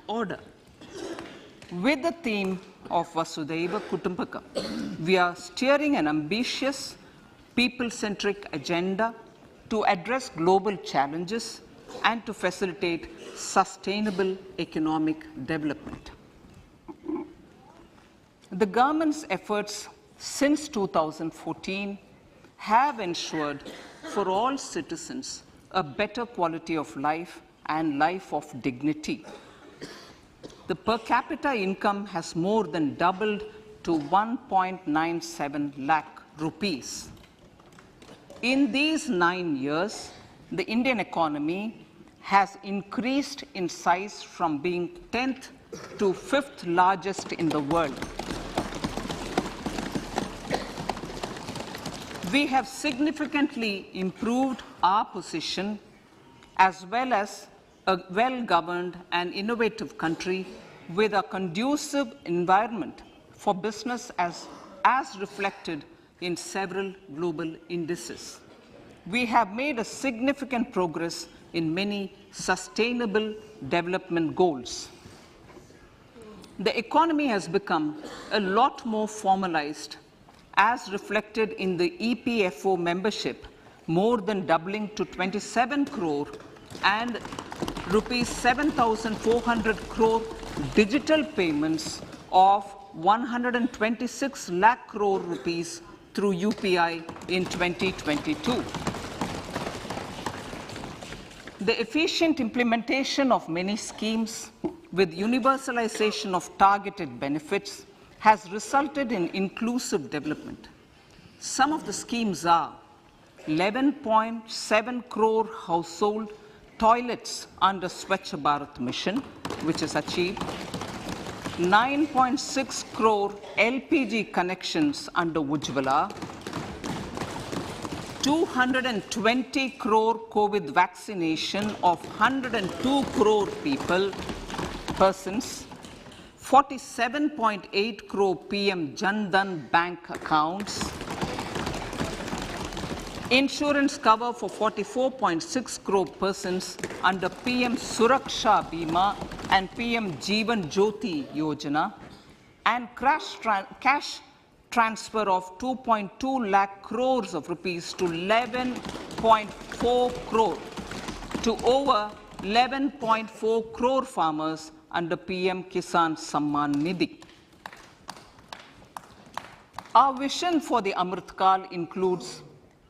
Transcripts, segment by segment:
order. With the theme of Vasudhaiva Kutumbakam, we are steering an ambitious, people-centric agenda to address global challenges and to facilitate sustainable economic development. The government's efforts since 2014 have ensured for all citizens a better quality of life and life of dignity. The per capita income has more than doubled to 1.97 lakh rupees. In these 9 years, the Indian economy has increased in size from being 10th to 5th largest in the world. We have significantly improved our position as well as a well-governed and innovative country with a conducive environment for business as reflected in several global indices. We have made a significant progress in many sustainable development goals. The economy has become a lot more formalized as reflected in the EPFO membership, more than doubling to 27 crore and rupees 7,400 crore digital payments of 126 lakh crore rupees through UPI in 2022. The efficient implementation of many schemes with universalization of targeted benefits has resulted in inclusive development. Some of the schemes are 11.7 crore household toilets under Swachh Bharat mission, which is achieved, 9.6 crore LPG connections under Ujjwala, 220 crore COVID vaccination of 102 crore persons, 47.8 crore PM Jan Dhan bank accounts, insurance cover for 44.6 crore persons under PM Suraksha Bima and PM Jeevan Jyoti Yojana, and cash transfer of 2.2 lakh crores of rupees to 11.4 crore to over 11.4 crore farmers under PM Kisan Samman Nidhi. Our vision for the Amrit Kal includes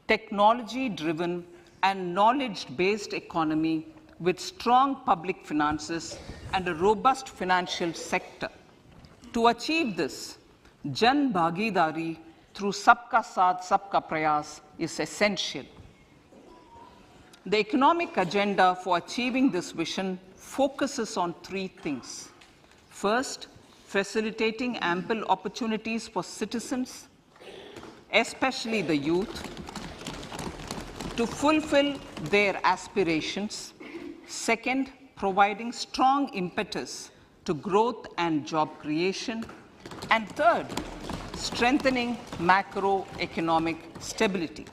technology-driven and knowledge-based economy with strong public finances and a robust financial sector. To achieve this, Jan Bhagidari through Sabka Saath, Sabka Prayas is essential. The economic agenda for achieving this vision focuses on 3 things. First, facilitating ample opportunities for citizens, especially the youth, to fulfill their aspirations. Second, providing strong impetus to growth and job creation. And third, strengthening macroeconomic stability.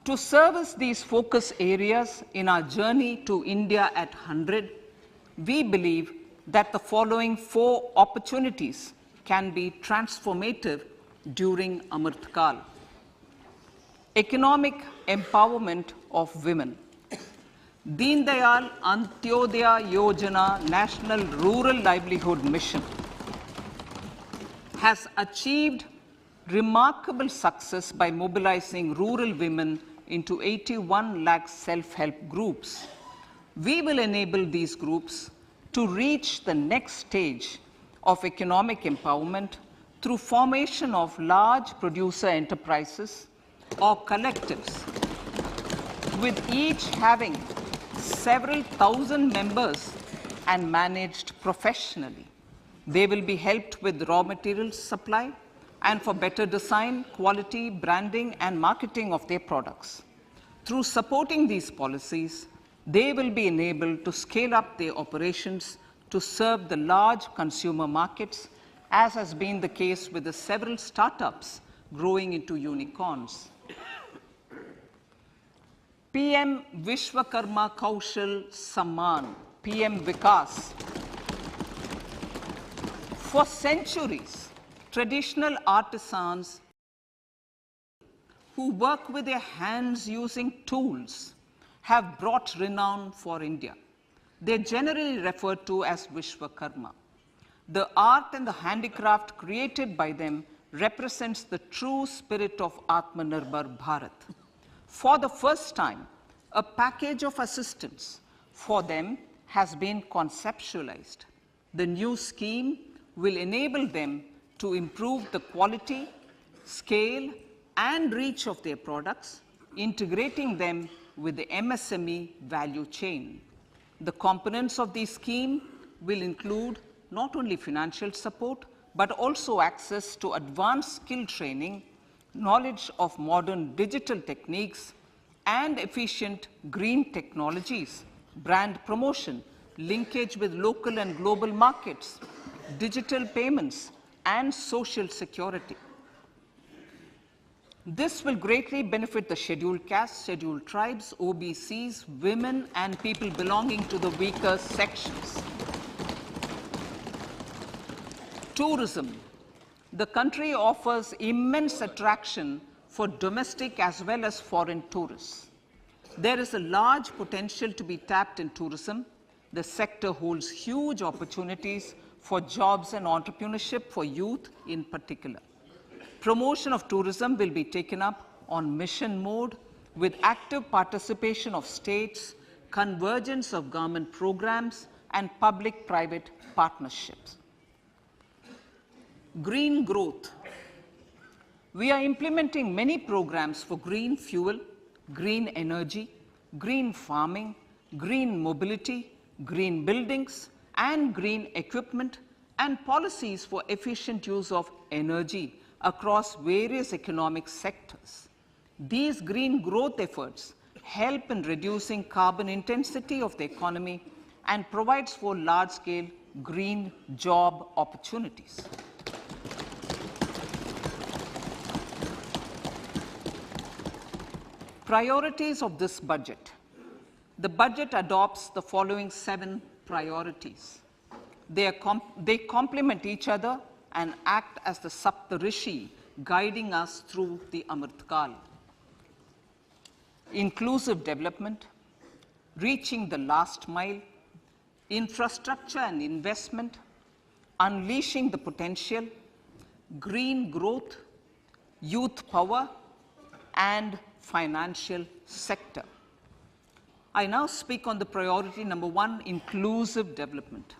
To service these focus areas in our journey to India at 100, we believe that the following 4 opportunities can be transformative during Amrit Kal. Economic empowerment of women. Deen Dayal Antyodaya Yojana National Rural Livelihood Mission has achieved remarkable success by mobilizing rural women into 81 lakh self-help groups. We will enable these groups to reach the next stage of economic empowerment through formation of large producer enterprises or collectives, with each having several thousand members and managed professionally. They will be helped with raw materials supply and for better design, quality, branding, and marketing of their products. Through supporting these policies, they will be enabled to scale up their operations to serve the large consumer markets, as has been the case with the several startups growing into unicorns. PM Vishwakarma Kaushal Samman, PM Vikas. For centuries, traditional artisans who work with their hands using tools have brought renown for India. They are generally referred to as Vishwakarma. The art and the handicraft created by them represents the true spirit of Atmanirbhar Bharat. For the first time, a package of assistance for them has been conceptualized. The new scheme will enable them to improve the quality, scale, and reach of their products, integrating them with the MSME value chain. The components of this scheme will include not only financial support, but also access to advanced skill training, knowledge of modern digital techniques, and efficient green technologies, brand promotion, linkage with local and global markets, digital payments, and social security. This will greatly benefit the scheduled castes, scheduled tribes, OBCs, women, and people belonging to the weaker sections. Tourism. The country offers immense attraction for domestic as well as foreign tourists. There is a large potential to be tapped in tourism. The sector holds huge opportunities for jobs and entrepreneurship for youth in particular. Promotion of tourism will be taken up on mission mode with active participation of states, convergence of government programs, and public-private partnerships. Green growth. We are implementing many programs for green fuel, green energy, green farming, green mobility, green buildings, and green equipment, and policies for efficient use of energy across various economic sectors. These green growth efforts help in reducing carbon intensity of the economy and provides for large-scale green job opportunities. Priorities of this budget. The budget adopts the following 7 priorities. They complement each other and act as the Saptarishi guiding us through the Amritkal. Inclusive development, reaching the last mile, infrastructure and investment, unleashing the potential, green growth, youth power, and financial sector. I now speak on the priority number 1, inclusive development.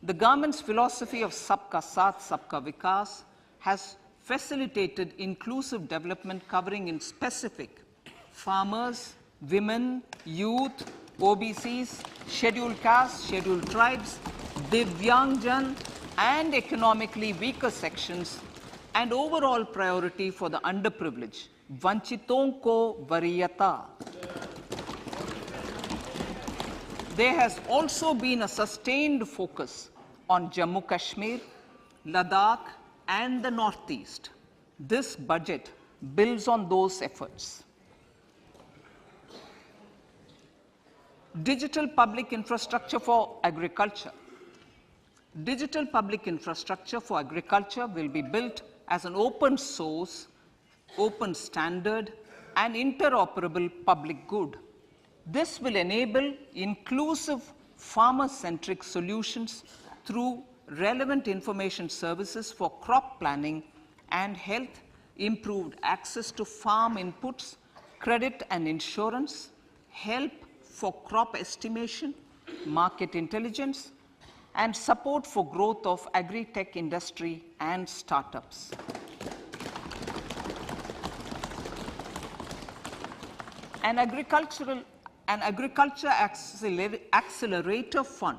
The government's philosophy of Sabka Saath, Sabka Vikas has facilitated inclusive development covering in specific farmers, women, youth, OBCs, scheduled castes, scheduled tribes, Divyangjan, and economically weaker sections, and overall priority for the underprivileged, Vanchiton ko Variyata. There has also been a sustained focus on Jammu Kashmir, Ladakh, and the Northeast. This budget builds on those efforts. Digital public infrastructure for agriculture. Digital public infrastructure for agriculture will be built as an open source, open standard, and interoperable public good. This will enable inclusive farmer-centric solutions through relevant information services for crop planning and health, improved access to farm inputs, credit and insurance, help for crop estimation, market intelligence, and support for growth of agri-tech industry and startups. An agriculture accelerator fund.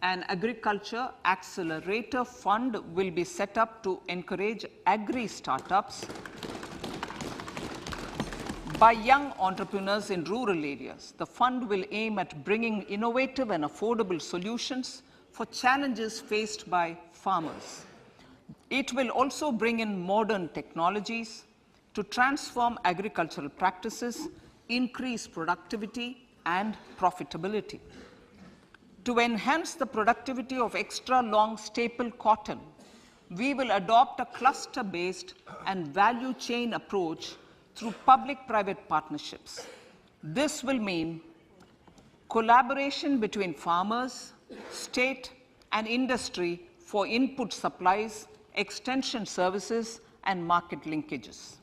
An agriculture accelerator fund will be set up to encourage agri-startups by young entrepreneurs in rural areas. The fund will aim at bringing innovative and affordable solutions for challenges faced by farmers. It will also bring in modern technologies to transform agricultural practices, increase productivity and profitability. To enhance the productivity of extra long staple cotton, we will adopt a cluster-based and value chain approach through public-private partnerships. This will mean collaboration between farmers, state, and industry for input supplies, extension services, and market linkages.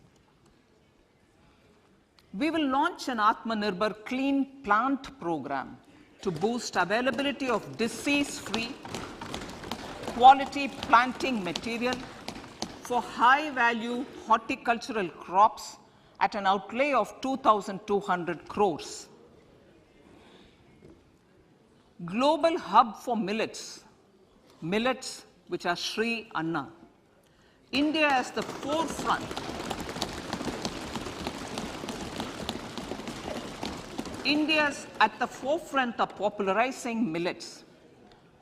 We will launch an Atmanirbhar Clean Plant program to boost availability of disease-free, quality planting material for high-value horticultural crops at an outlay of 2,200 crores. Global hub for millets which are Sri Anna. India is the forefront. India's at the forefront of popularizing millets,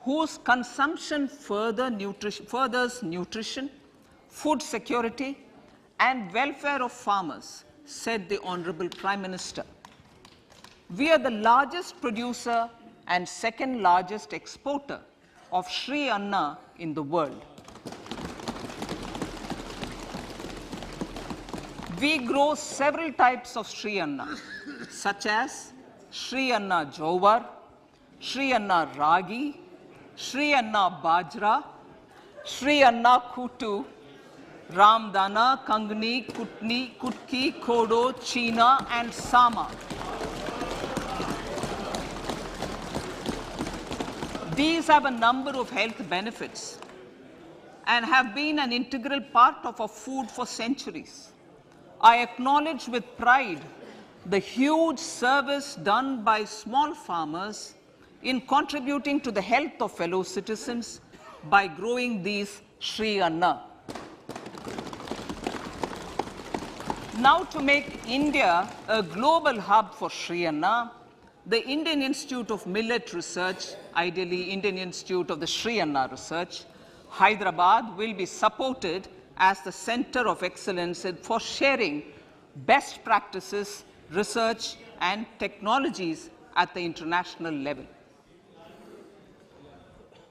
whose consumption furthers nutrition, food security, and welfare of farmers, said the Honorable Prime Minister. We are the largest producer and second largest exporter of Sri Anna in the world. We grow several types of Sri Anna, such as Sri Anna Jowar, Sri Anna Ragi, Sri Anna Bajra, Sri Anna Kutu, Ramdana, Kangni, Kutni, Kutki, Kodo, China, and Sama. These have a number of health benefits and have been an integral part of our food for centuries. I acknowledge with pride the huge service done by small farmers in contributing to the health of fellow citizens by growing these Sri Anna. Now, to make India a global hub for Sri Anna, the Indian Institute of Millet Research, ideally Indian Institute of the Sri Anna Research, Hyderabad, will be supported as the center of excellence for sharing best practices, research, and technologies at the international level.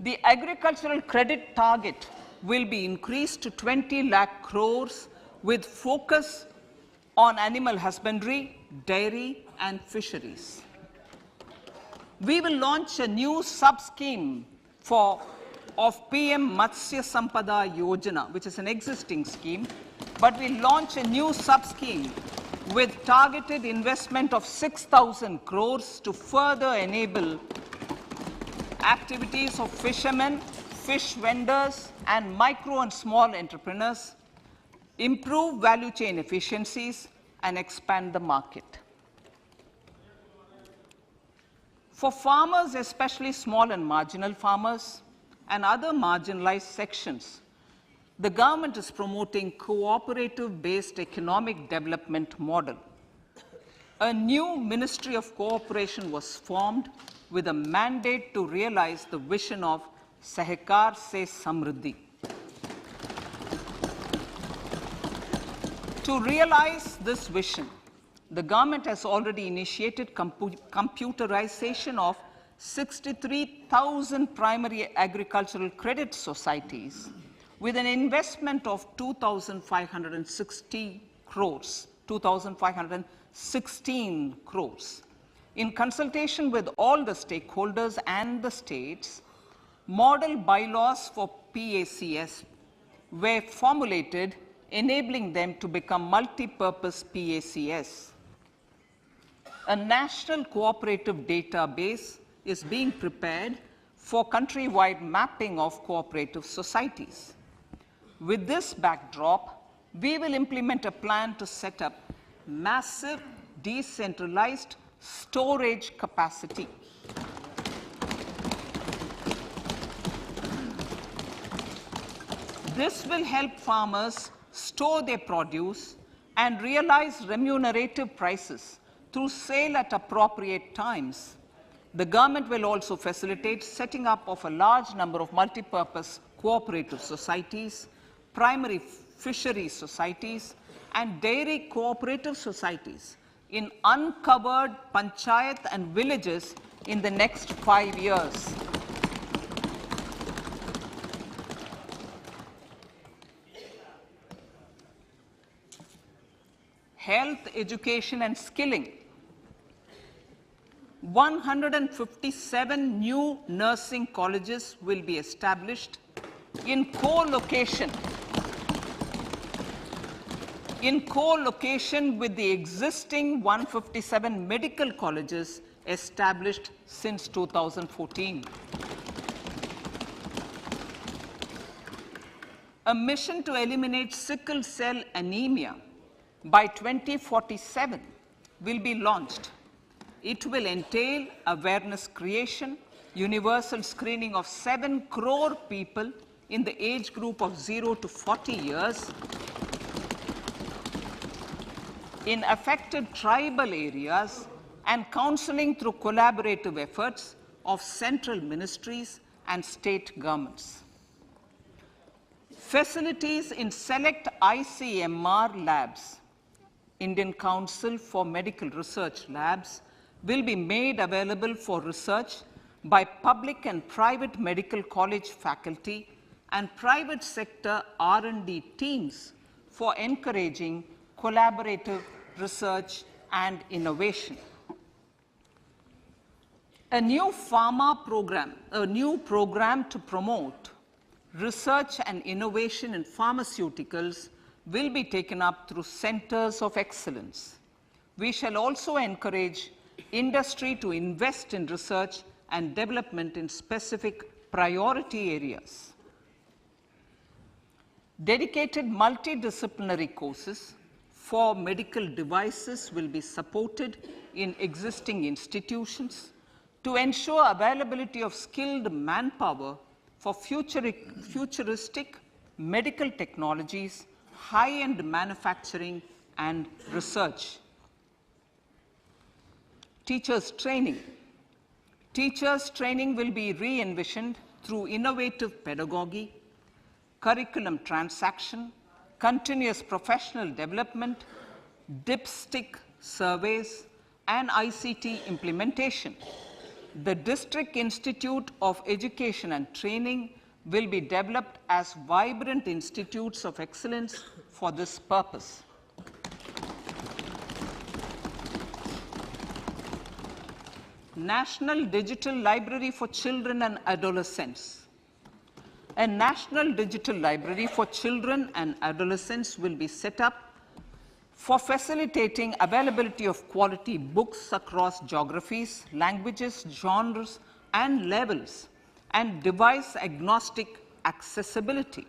The agricultural credit target will be increased to 20 lakh crores with focus on animal husbandry, dairy, and fisheries. We will launch a new sub-scheme of PM Matsya Sampada Yojana, which is an existing scheme, but we'll launch a new sub-scheme with targeted investment of 6,000 crores to further enable activities of fishermen, fish vendors, and micro and small entrepreneurs, improve value chain efficiencies, and expand the market. For farmers, especially small and marginal farmers and other marginalized sections, the government is promoting cooperative-based economic development model. A new Ministry of Cooperation was formed with a mandate to realize the vision of Sahkar Se Samriddhi. To realize this vision, the government has already initiated computerization of 63,000 primary agricultural credit societies with an investment of 2,516 crores. In consultation with all the stakeholders and the states, model bylaws for PACS were formulated, enabling them to become multi-purpose PACS. A national cooperative database is being prepared for countrywide mapping of cooperative societies. With this backdrop, we will implement a plan to set up massive decentralized storage capacity. This will help farmers store their produce and realize remunerative prices through sale at appropriate times. The government will also facilitate setting up of a large number of multi-purpose cooperative societies, primary fisheries societies, and dairy cooperative societies in uncovered panchayat and villages in the next 5 years. Health, education and skilling. 157 new nursing colleges will be established in co-location with the existing 157 medical colleges established since 2014. A mission to eliminate sickle cell anemia by 2047 will be launched. It will entail awareness creation, universal screening of 7 crore people in the age group of 0 to 40 years in affected tribal areas, and counseling through collaborative efforts of central ministries and state governments. Facilities in select ICMR labs, Indian Council for Medical Research Labs, will be made available for research by public and private medical college faculty and private sector R&D teams for encouraging collaborative research and innovation. A new program to promote research and innovation in pharmaceuticals will be taken up through centers of excellence. We shall also encourage industry to invest in research and development in specific priority areas. Dedicated multidisciplinary courses for medical devices will be supported in existing institutions to ensure availability of skilled manpower for futuristic medical technologies, high-end manufacturing and research. Teachers training. Teachers training will be re-envisioned through innovative pedagogy, curriculum transaction, continuous professional development, dipstick surveys, and ICT implementation. The District Institute of Education and Training will be developed as vibrant institutes of excellence for this purpose. National Digital Library for Children and Adolescents. A National Digital Library for Children and Adolescents will be set up for facilitating availability of quality books across geographies, languages, genres, and levels, and device-agnostic accessibility.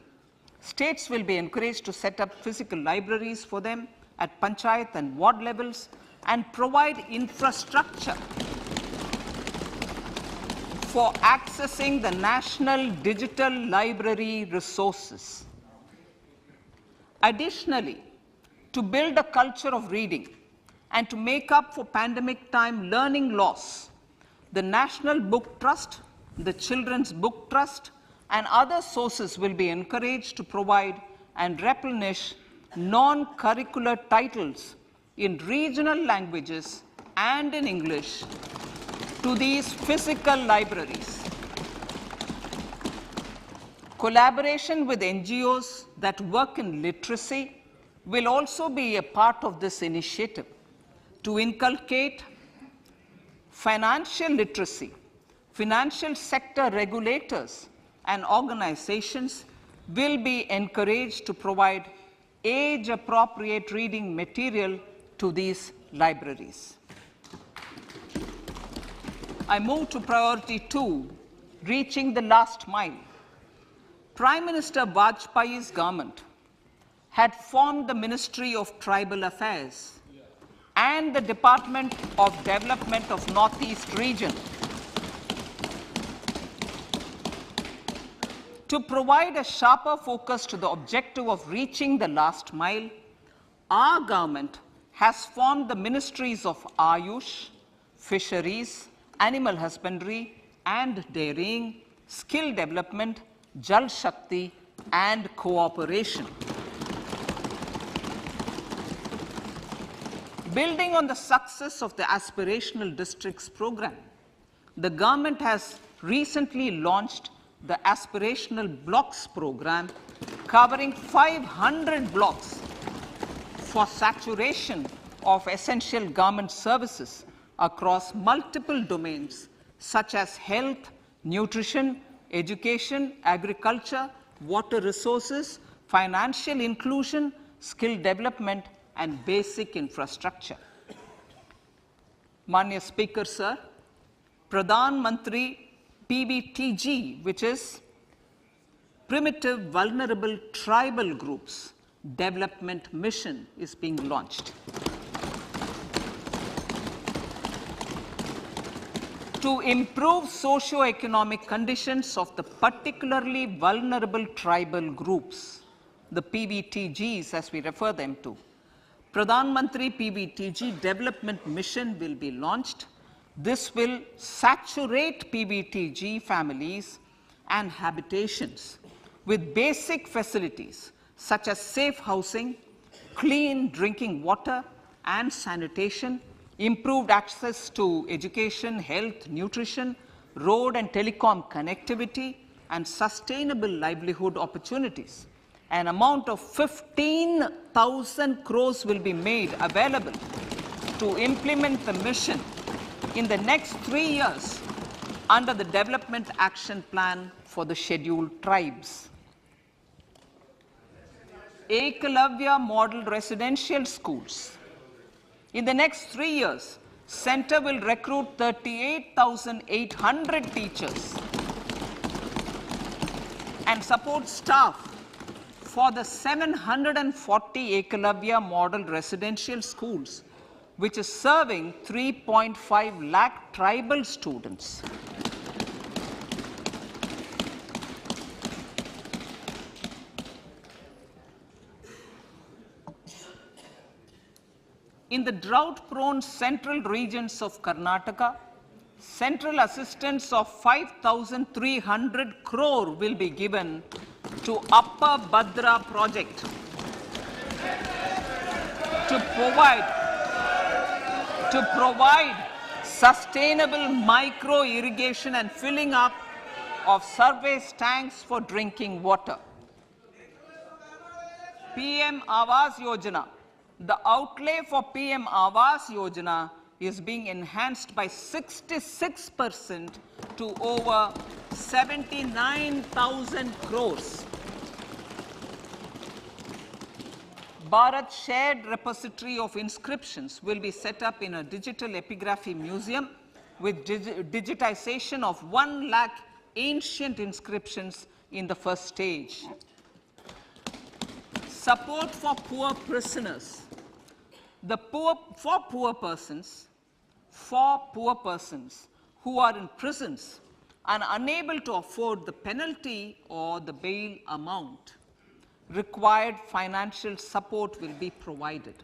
States will be encouraged to set up physical libraries for them at panchayat and ward levels and provide infrastructure for accessing the national digital library resources. Additionally, to build a culture of reading and to make up for pandemic time learning loss, the National Book Trust, the Children's Book Trust, and other sources will be encouraged to provide and replenish non-curricular titles in regional languages and in English to these physical libraries. Collaboration with NGOs that work in literacy will also be a part of this initiative to inculcate financial literacy. Financial sector regulators and organizations will be encouraged to provide age-appropriate reading material to these libraries. I move to priority 2, reaching the last mile. Prime Minister Vajpayee's government had formed the Ministry of Tribal Affairs and the Department of Development of Northeast Region to provide a sharper focus to the objective of reaching the last mile. Our government has formed the Ministries of Ayush, Fisheries, Animal Husbandry and Dairying, Skill Development, Jal Shakti and Cooperation. Building on the success of the Aspirational Districts program, the government has recently launched the Aspirational Blocks program, covering 500 blocks for saturation of essential government services across multiple domains such as health, nutrition, education, agriculture, water resources, financial inclusion, skill development, and basic infrastructure. Manya Speaker, sir, Pradhan Mantri PBTG, which is Primitive Vulnerable Tribal Groups Development Mission, is being launched. To improve socio-economic conditions of the particularly vulnerable tribal groups, the PBTGs as we refer them to, Pradhan Mantri PBTG Development Mission will be launched. This will saturate PBTG families and habitations with basic facilities such as safe housing, clean drinking water and sanitation, improved access to education, health, nutrition, road and telecom connectivity, and sustainable livelihood opportunities. An amount of 15,000 crores will be made available to implement the mission in the next 3 years under the Development Action Plan for the Scheduled Tribes. Ekalavya Model Residential Schools. In the next 3 years, Center will recruit 38,800 teachers and support staff for the 740 Ekalavya Model Residential Schools, which is serving 3.5 lakh tribal students. In the drought-prone central regions of Karnataka, central assistance of 5,300 crore will be given to Upper Bhadra project to provide sustainable micro irrigation and filling up of surface tanks for drinking water. PM Awas Yojana. The outlay for PM Awas Yojana is being enhanced by 66% to over 79,000 crores. Bharat Shared Repository of Inscriptions will be set up in a digital epigraphy museum with digitization of 1 lakh ancient inscriptions in the first stage. Support for poor prisoners. For poor persons who are in prisons and unable to afford the penalty or the bail amount, required financial support will be provided.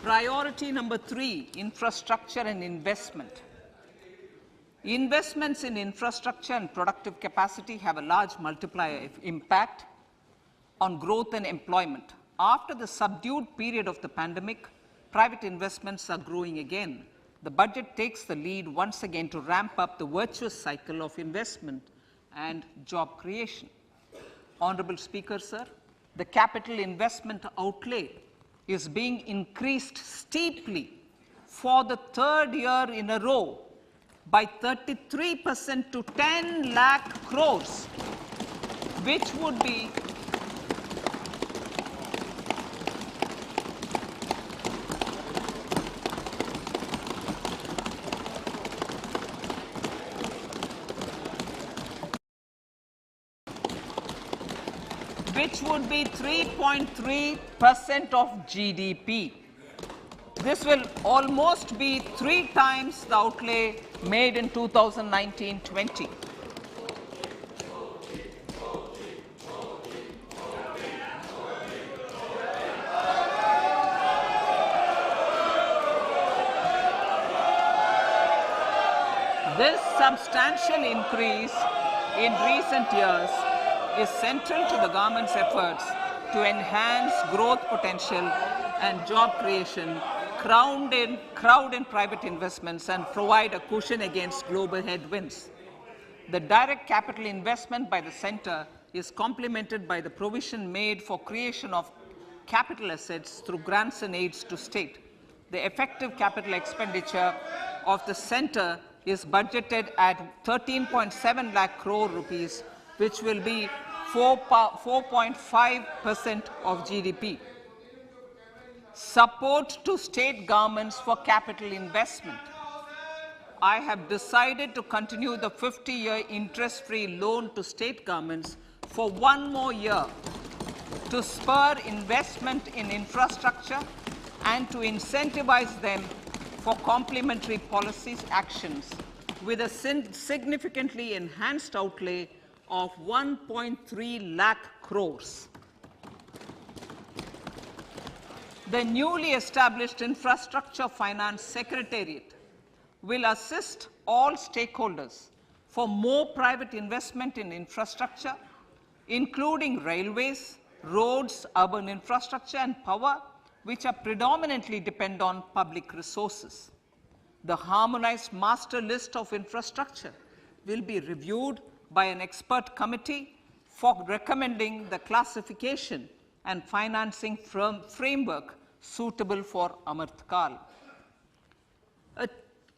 Priority number 3, infrastructure and investment. Investments in infrastructure and productive capacity have a large multiplier impact on growth and employment. After the subdued period of the pandemic, private investments are growing again. The budget takes the lead once again to ramp up the virtuous cycle of investment and job creation. Honorable Speaker, sir, the capital investment outlay is being increased steeply for the 3rd year in a row by 33% to 10 lakh crores, which would be which would be 3.3% of GDP. This will almost be 3 times the outlay made in 2019-20. This substantial increase in recent years is central to the government's efforts to enhance growth potential and job creation, crowd in private investments, and provide a cushion against global headwinds. The direct capital investment by the center is complemented by the provision made for creation of capital assets through grants and aids to state. The effective capital expenditure of the center is budgeted at 13.7 lakh crore rupees, which will be 4.5% of GDP. Support to state governments for capital investment. I have decided to continue the 50-year interest-free loan to state governments for one more year to spur investment in infrastructure and to incentivize them for complementary policies actions with a significantly enhanced outlay of 1.3 lakh crores. The newly established Infrastructure Finance Secretariat will assist all stakeholders for more private investment in infrastructure, including railways, roads, urban infrastructure, and power, which are predominantly depend on public resources. The harmonized master list of infrastructure will be reviewed by an expert committee for recommending the classification and financing framework suitable for Amrit Kal. A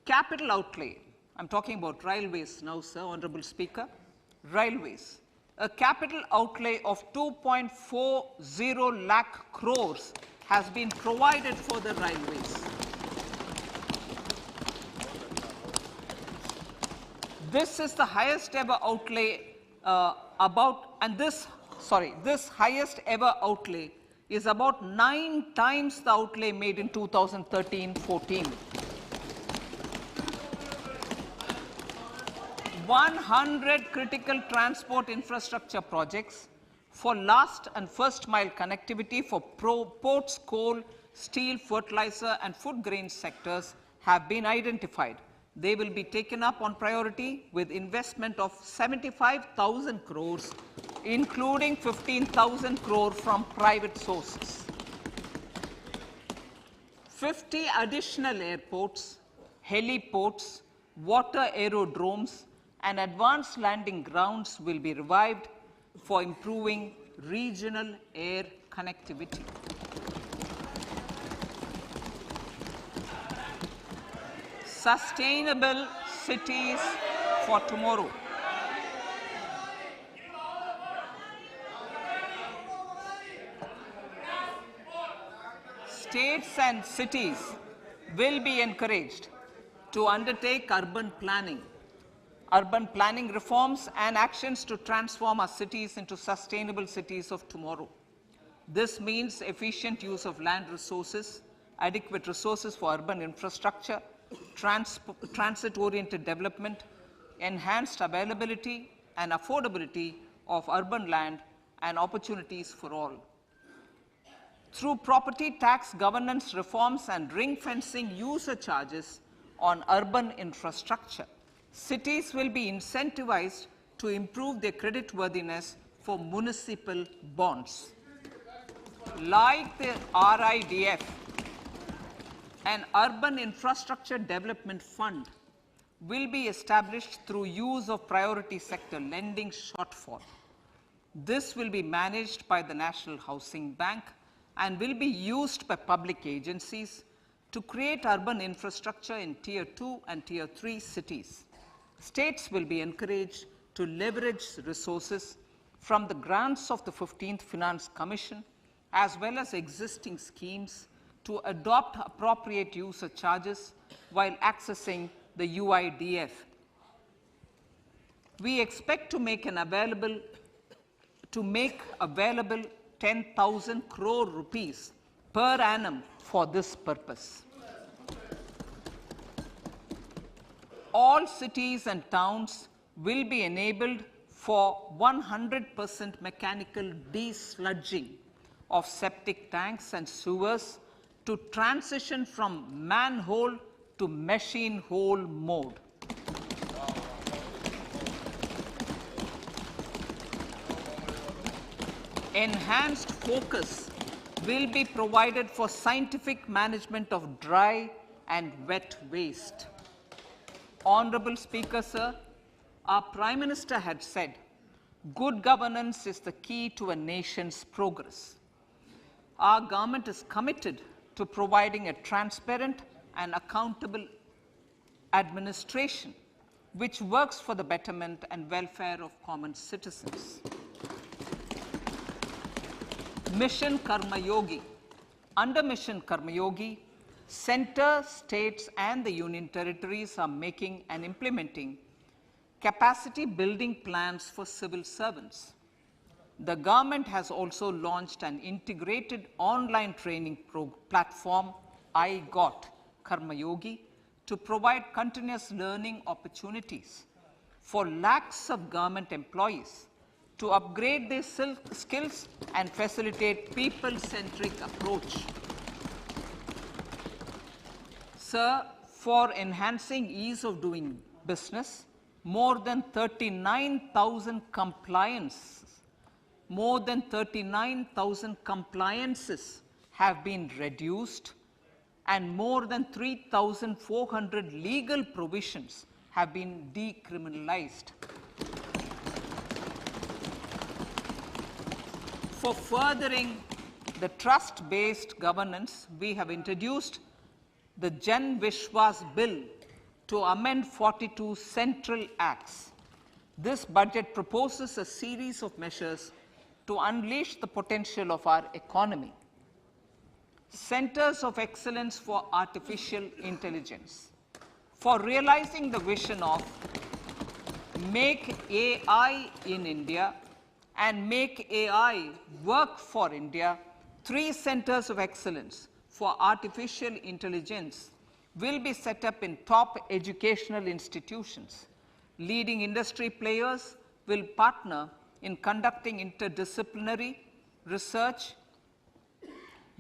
capital outlay, I'm talking about railways now, sir, Honorable Speaker, railways. A capital outlay of 2.40 lakh crores has been provided for the railways. This is the highest ever outlay this highest ever outlay is about 9 times the outlay made in 2013-14. 100 critical transport infrastructure projects for last and first mile connectivity for ports, coal, steel, fertilizer, and food grain sectors have been identified. They will be taken up on priority with investment of 75,000 crores, including 15,000 crore from private sources. 50 additional airports, heliports, water aerodromes, and advanced landing grounds will be revived for improving regional air connectivity. Sustainable cities for tomorrow. States and cities will be encouraged to undertake urban planning reforms and actions to transform our cities into sustainable cities of tomorrow. This means efficient use of land resources, adequate resources for urban infrastructure, transit-oriented development, enhanced availability and affordability of urban land, and opportunities for all. Through property tax governance reforms and ring-fencing user charges on urban infrastructure, cities will be incentivized to improve their creditworthiness for municipal bonds. Like the RIDF, an Urban Infrastructure Development Fund will be established through use of priority sector lending shortfall. This will be managed by the National Housing Bank and will be used by public agencies to create urban infrastructure in Tier 2 and Tier 3 cities. States will be encouraged to leverage resources from the grants of the 15th Finance Commission as well as existing schemes to adopt appropriate user charges while accessing the UIDF. We expect to make available 10,000 crore rupees per annum for this purpose. All cities and towns will be enabled for 100% mechanical desludging of septic tanks and sewers to transition from manhole to machine hole mode. enhanced focus will be provided for scientific management of dry and wet waste. Honorable Speaker, sir, our Prime Minister had said, good governance is the key to a nation's progress. Our government is committed to providing a transparent and accountable administration which works for the betterment and welfare of common citizens. Mission Karma Yogi. Under Mission Karma Yogi, center, states and the union territories are making and implementing capacity building plans for civil servants. The government has also launched an integrated online training platform, I Got Karma Yogi, to provide continuous learning opportunities for lakhs of government employees to upgrade their skills and facilitate people-centric approach. Sir, for enhancing ease of doing business, more than 39,000 compliances have been reduced and more than 3,400 legal provisions have been decriminalized. For furthering the trust-based governance, we have introduced the Jan Vishwas Bill to amend 42 central acts. This budget proposes a series of measures to unleash the potential of our economy. Centers of Excellence for Artificial Intelligence. For realizing the vision of Make AI in India and Make AI Work for India, 3 centers of excellence for artificial intelligence will be set up in top educational institutions. Leading industry players will partner in conducting interdisciplinary research,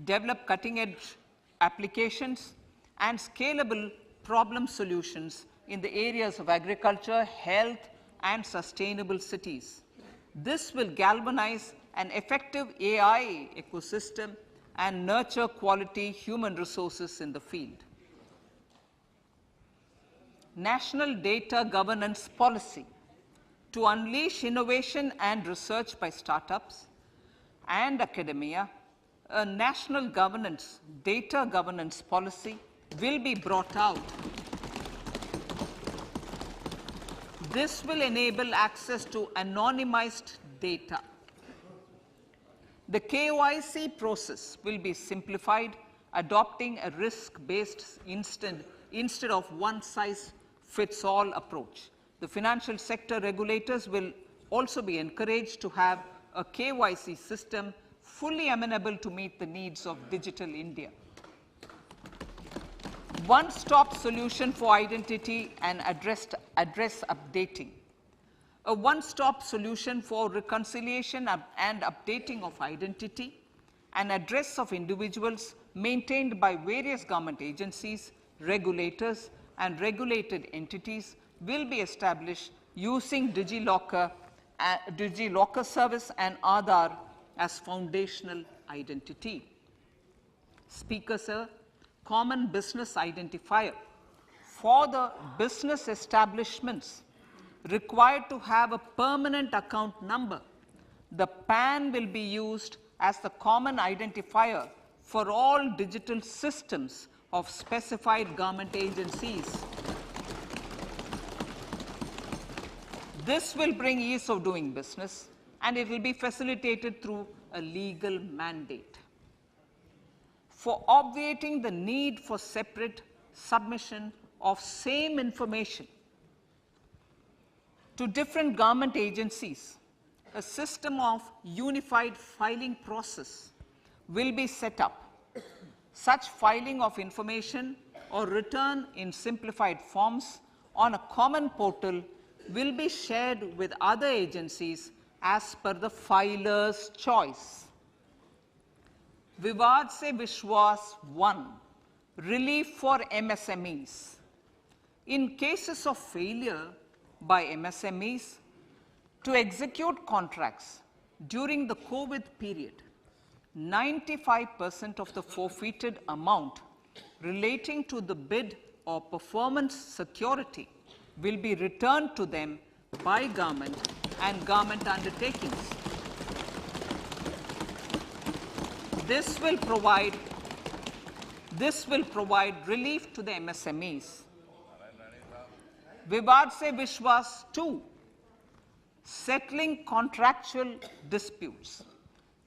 develop cutting-edge applications, and scalable problem solutions in the areas of agriculture, health, and sustainable cities. This will galvanize an effective AI ecosystem and nurture quality human resources in the field. National Data Governance Policy. To unleash innovation and research by startups and academia, a national data governance policy will be brought out. This will enable access to anonymized data. The KYC process will be simplified, adopting a risk-based instead of one-size-fits-all approach. The financial sector regulators will also be encouraged to have a KYC system fully amenable to meet the needs of digital India. One-stop solution for identity and address updating. A one-stop solution for reconciliation and updating of identity and address of individuals maintained by various government agencies, regulators, and regulated entities will be established using DigiLocker service and Aadhaar as foundational identity. Speaker, sir, common business identifier. For the business establishments required to have a permanent account number, the PAN will be used as the common identifier for all digital systems of specified government agencies. This will bring ease of doing business, and it will be facilitated through a legal mandate. For obviating the need for separate submission of same information to different government agencies, a system of unified filing process will be set up. Such filing of information or return in simplified forms on a common portal will be shared with other agencies as per the filer's choice. Vivad Se Vishwas 1, relief for MSMEs. In cases of failure by MSMEs to execute contracts during the COVID period, 95% of the forfeited amount relating to the bid or performance security will be returned to them by government and government undertakings. This will provide relief to the MSMEs. Vivad se Vishwas 2, settling contractual disputes.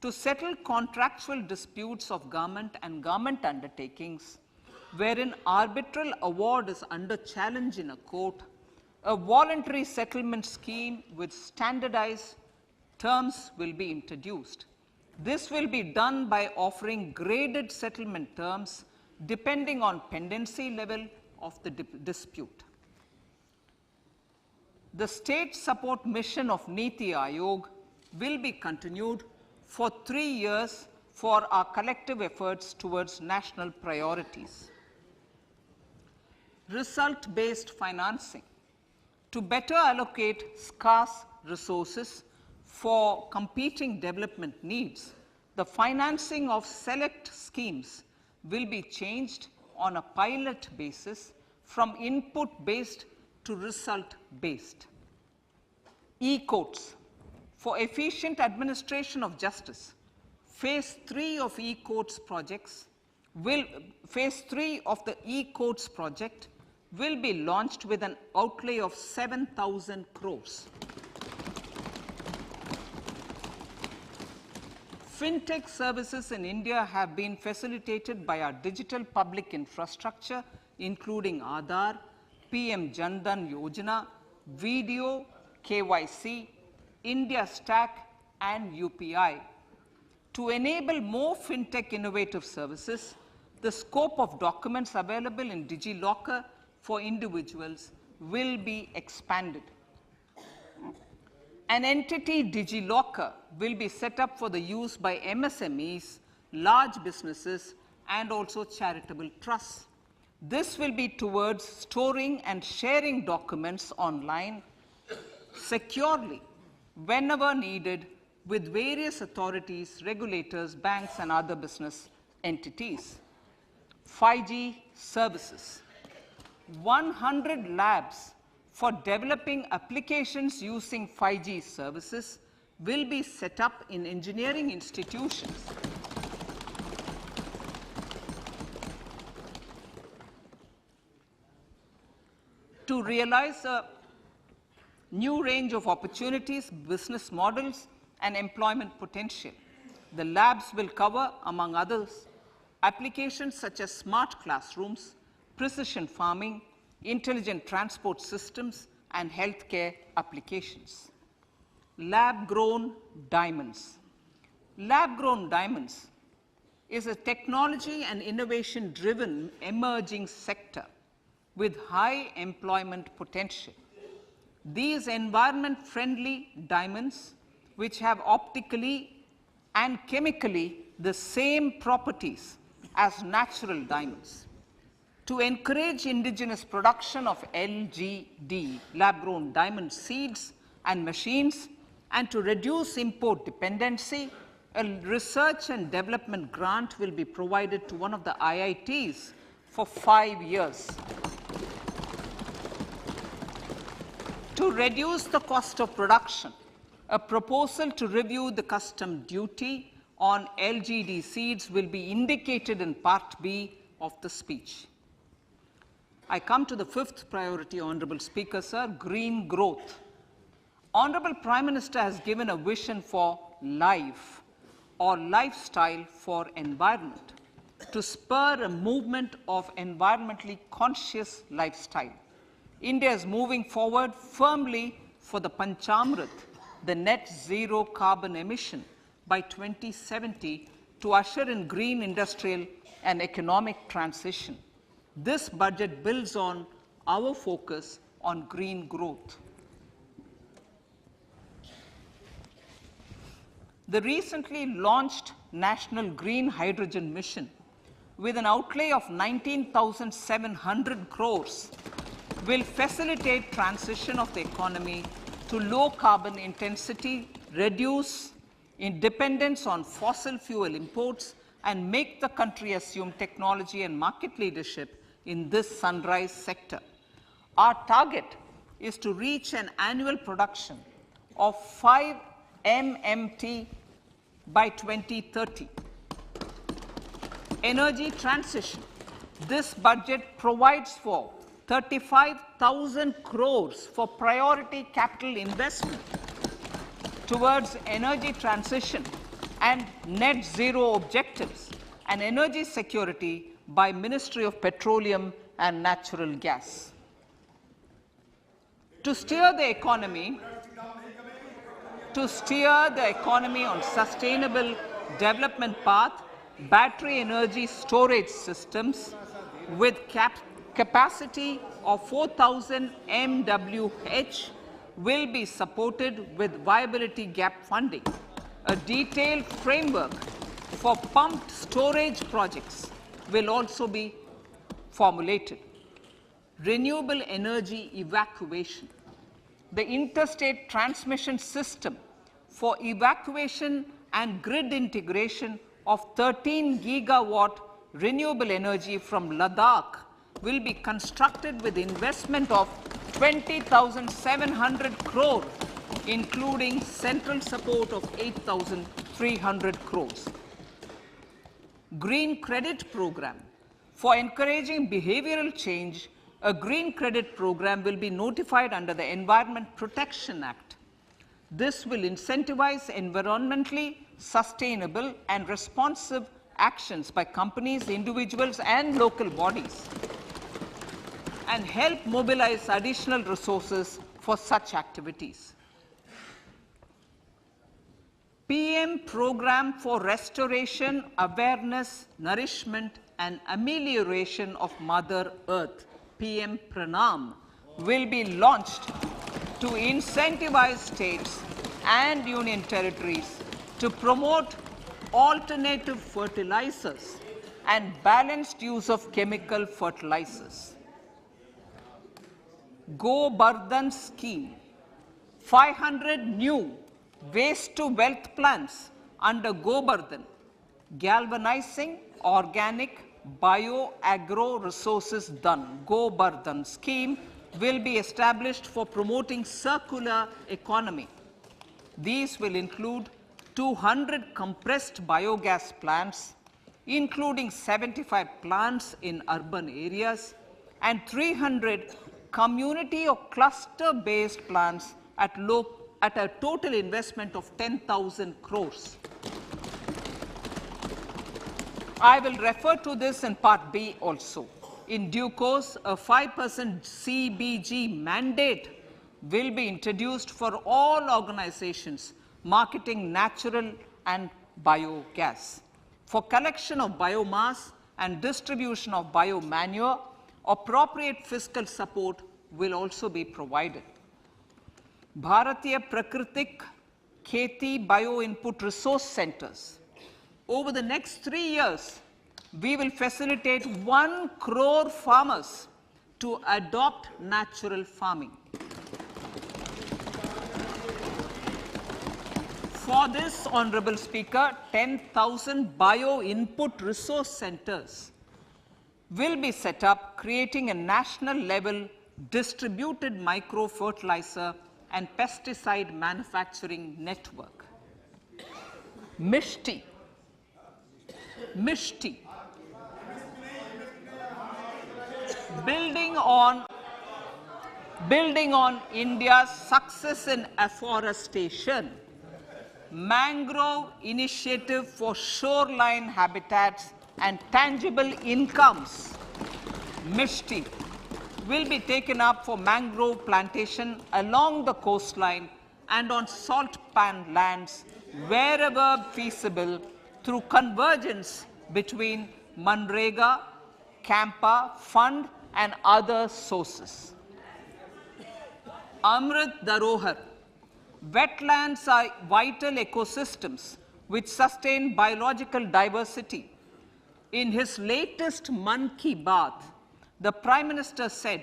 To settle contractual disputes of government and government undertakings, wherein arbitral award is under challenge in a court, a voluntary settlement scheme with standardized terms will be introduced. This will be done by offering graded settlement terms depending on pendency level of the dispute. The state support mission of Niti Aayog will be continued for 3 years for our collective efforts towards national priorities. Result-based financing. To better allocate scarce resources for competing development needs, the financing of select schemes will be changed on a pilot basis from input-based to result-based. E-courts. For efficient administration of justice, Phase 3 of e-courts projects Phase 3 of the e-courts project will be launched with an outlay of 7,000 crores. Fintech services in India have been facilitated by our digital public infrastructure, including Aadhaar, PM Jan Dhan Yojana, Video, KYC, India Stack, and UPI. To enable more fintech innovative services, the scope of documents available in DigiLocker for individuals will be expanded. An entity DigiLocker will be set up for the use by MSMEs, large businesses, and also charitable trusts. This will be towards storing and sharing documents online securely whenever needed with various authorities, regulators, banks, and other business entities. 5G services. 100 labs for developing applications using 5G services will be set up in engineering institutions. To realize a new range of opportunities, business models, and employment potential, the labs will cover, among others, applications such as smart classrooms, precision farming, intelligent transport systems, and healthcare applications. Lab-grown diamonds. Lab-grown diamonds is a technology and innovation-driven emerging sector with high employment potential. These environment-friendly diamonds, which have optically and chemically the same properties as natural diamonds. To encourage indigenous production of LGD, lab-grown diamond seeds and machines, and to reduce import dependency, a research and development grant will be provided to one of the IITs for 5 years. To reduce the cost of production, a proposal to review the custom duty on LGD seeds will be indicated in Part B of the speech. I come to the fifth priority, Honorable Speaker, sir, green growth. Honorable Prime Minister has given a vision for life or lifestyle for environment to spur a movement of environmentally conscious lifestyle. India is moving forward firmly for the Panchamrit, the net zero carbon emission by 2070 to usher in green industrial and economic transition. This budget builds on our focus on green growth. The recently launched National Green Hydrogen Mission, with an outlay of 19,700 crores, will facilitate transition of the economy to low carbon intensity, reduce in dependence on fossil fuel imports and make the country assume technology and market leadership in this sunrise sector. Our target is to reach an annual production of 5 MMT by 2030. Energy transition. This budget provides for 35,000 crores for priority capital investment towards energy transition and net zero objectives and energy security by Ministry of Petroleum and Natural Gas. To steer the economy on sustainable development path, battery energy storage systems with capacity of 4,000 MWH will be supported with viability gap funding. A detailed framework for pumped storage projects will also be formulated. Renewable energy evacuation. The interstate transmission system for evacuation and grid integration of 13 gigawatt renewable energy from Ladakh will be constructed with investment of 20,700 crore, including central support of 8,300 crores. Green credit program. For encouraging behavioral change, a green credit program will be notified under the Environment Protection Act. This will incentivize environmentally sustainable and responsive actions by companies, individuals, and local bodies, and help mobilize additional resources for such activities. PM Program for Restoration, Awareness, Nourishment, and Amelioration of Mother Earth, PM Pranam, will be launched to incentivize states and union territories to promote alternative fertilizers and balanced use of chemical fertilizers. Go Bardhan Scheme. 500 new waste to wealth plants under Go Bardhan, galvanizing organic bio-agro resources done. Go Bardhan scheme will be established for promoting circular economy. These will include 200 compressed biogas plants, including 75 plants in urban areas, and 300 community or cluster-based plants at a total investment of 10,000 crores. I will refer to this in Part B also. In due course, a 5% CBG mandate will be introduced for all organizations marketing natural and biogas. For collection of biomass and distribution of biomanure, appropriate fiscal support will also be provided. Bharatiya Prakritik Kheti Bio-Input Resource Centers. Over the next 3 years, we will facilitate 1 crore farmers to adopt natural farming. For this, Honorable Speaker, 10,000 bio-input resource centers will be set up, creating a national level distributed micro-fertilizer and pesticide manufacturing network. Mishti. Building on India's success in afforestation, mangrove initiative for shoreline habitats and tangible incomes, Mishti, will be taken up for mangrove plantation along the coastline and on salt pan lands wherever feasible through convergence between Manrega, Campa, Fund and other sources. Amrit Dharohar. Wetlands are vital ecosystems which sustain biological diversity. In his latest Mann Ki Baat, the Prime Minister said,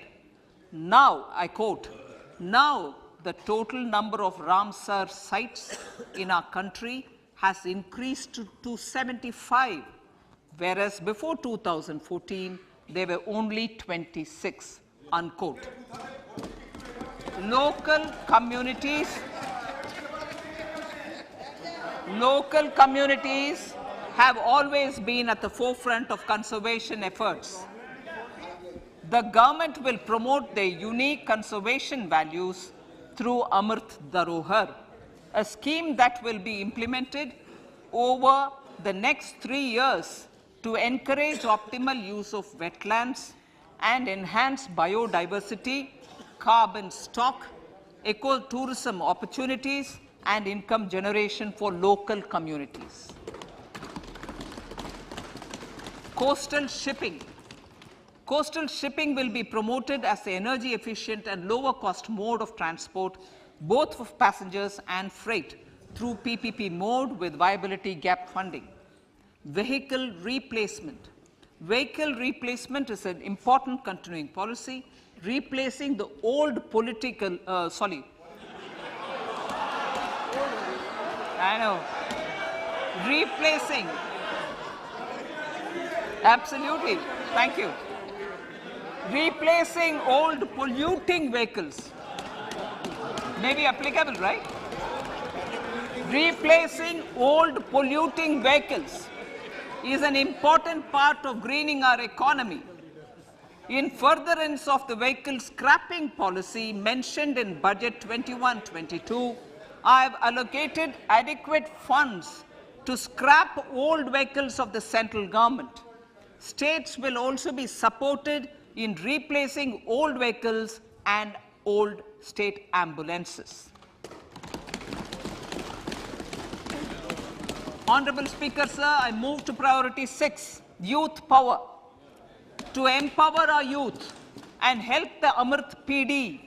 now, I quote, now the total number of Ramsar sites in our country has increased to 75, whereas before 2014, there were only 26, unquote. Local communities have always been at the forefront of conservation efforts. The government will promote their unique conservation values through Amrit Dharohar, a scheme that will be implemented over the next 3 years to encourage optimal use of wetlands and enhance biodiversity, carbon stock, ecotourism opportunities, and income generation for local communities. Coastal shipping. Coastal shipping will be promoted as the energy efficient and lower cost mode of transport, both for passengers and freight, through PPP mode with viability gap funding. Vehicle replacement. Vehicle replacement is an important continuing policy, replacing the old political, replacing, absolutely, thank you. Replacing old polluting vehicles. May be applicable, right? Replacing old polluting vehicles is an important part of greening our economy. In furtherance of the vehicle scrapping policy mentioned in Budget 21-22, I have allocated adequate funds to scrap old vehicles of the central government. States will also be supported in replacing old vehicles and old state ambulances. Honorable Speaker, sir, I move to priority 6, youth power. To empower our youth and help the Amrit PD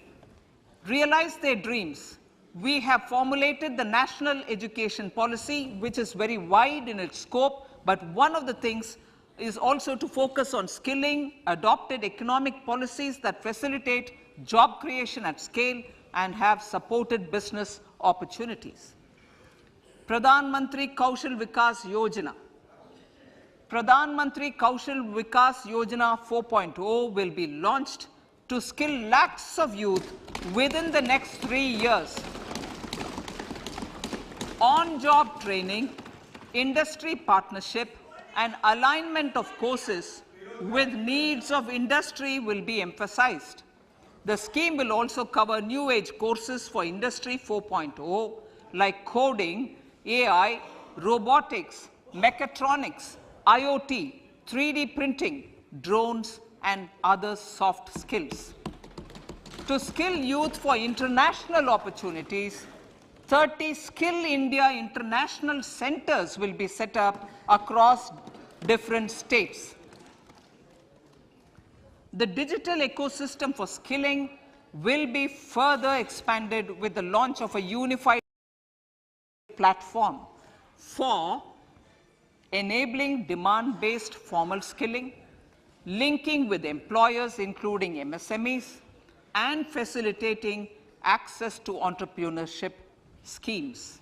realize their dreams, we have formulated the National Education Policy, which is very wide in its scope, but one of the things is also to focus on skilling, adopted economic policies that facilitate job creation at scale and have supported business opportunities. Pradhan Mantri Kaushal Vikas Yojana. Pradhan Mantri Kaushal Vikas Yojana 4.0 will be launched to skill lakhs of youth within the next 3 years. On-job training, industry partnership, and alignment of courses with needs of industry will be emphasized. The scheme will also cover new age courses for Industry 4.0 like coding, AI, robotics, mechatronics, IoT, 3D printing, drones, and other soft skills. To skill youth for international opportunities, 30 Skill India International Centers will be set up across different states. The digital ecosystem for skilling will be further expanded with the launch of a unified platform for enabling demand-based formal skilling, linking with employers including MSMEs, and facilitating access to entrepreneurship schemes.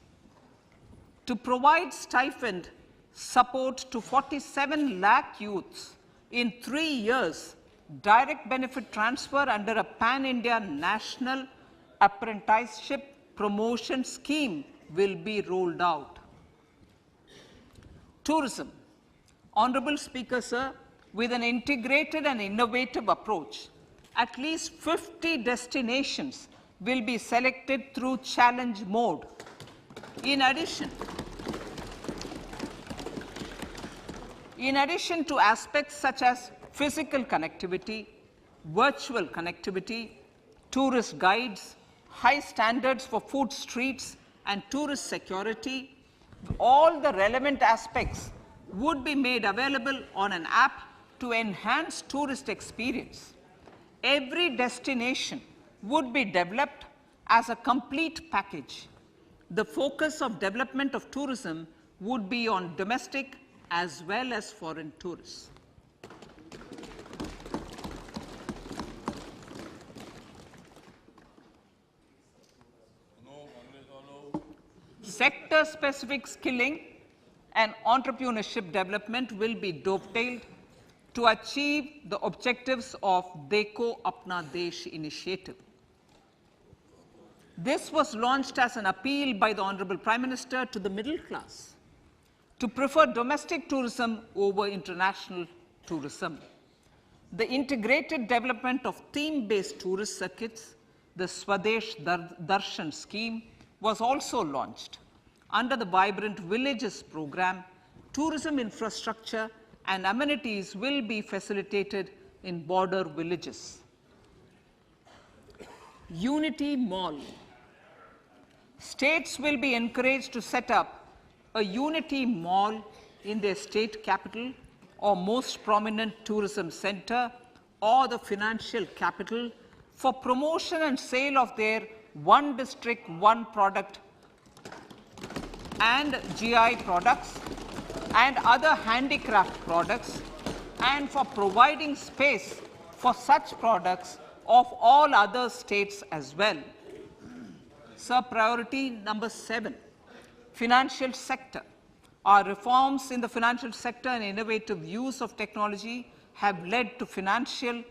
To provide stipend support to 47 lakh youths in 3 years, direct benefit transfer under a pan-India national apprenticeship promotion scheme will be rolled out. Tourism. Honorable Speaker, sir, with an integrated and innovative approach, at least 50 destinations will be selected through challenge mode. In addition to aspects such as physical connectivity, virtual connectivity, tourist guides, high standards for food streets, and tourist security, all the relevant aspects would be made available on an app to enhance tourist experience. Every destination would be developed as a complete package. The focus of development of tourism would be on domestic as well as foreign tourists. Sector-specific skilling and entrepreneurship development will be dovetailed to achieve the objectives of Dekho Apna Desh initiative. This was launched as an appeal by the Honorable Prime Minister to the middle class to prefer domestic tourism over international tourism. The integrated development of theme-based tourist circuits, the Swadesh Darshan scheme, was also launched. Under the Vibrant Villages program, tourism infrastructure and amenities will be facilitated in border villages. Unity Mall. States will be encouraged to set up a Unity Mall in their state capital or most prominent tourism center or the financial capital for promotion and sale of their one district, one product and GI products and other handicraft products, and for providing space for such products of all other states as well. Sir, priority number 7, financial sector. Our reforms in the financial sector and innovative use of technology have led to financial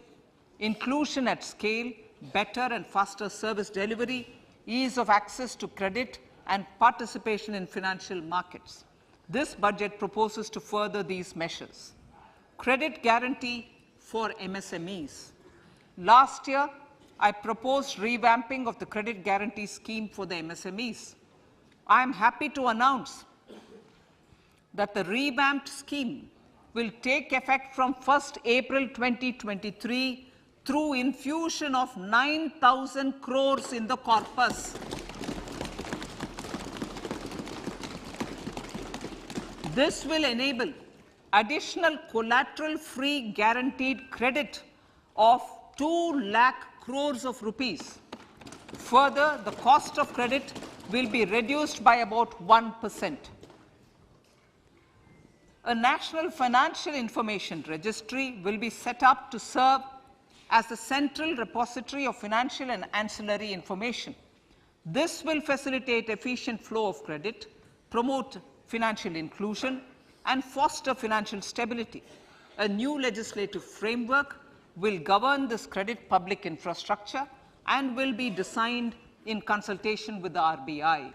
inclusion at scale, better and faster service delivery, ease of access to credit, and participation in financial markets. This budget proposes to further these measures. Credit guarantee for MSMEs. Last year, I proposed revamping of the credit guarantee scheme for the MSMEs. I am happy to announce that the revamped scheme will take effect from 1st April 2023 through infusion of 9,000 crores in the corpus. This will enable additional collateral-free guaranteed credit of 2 lakh crores of rupees. Further, the cost of credit will be reduced by about 1%. A National Financial Information Registry will be set up to serve as the central repository of financial and ancillary information. This will facilitate efficient flow of credit, promote financial inclusion, and foster financial stability. A new legislative framework will govern this credit public infrastructure and will be designed in consultation with the RBI.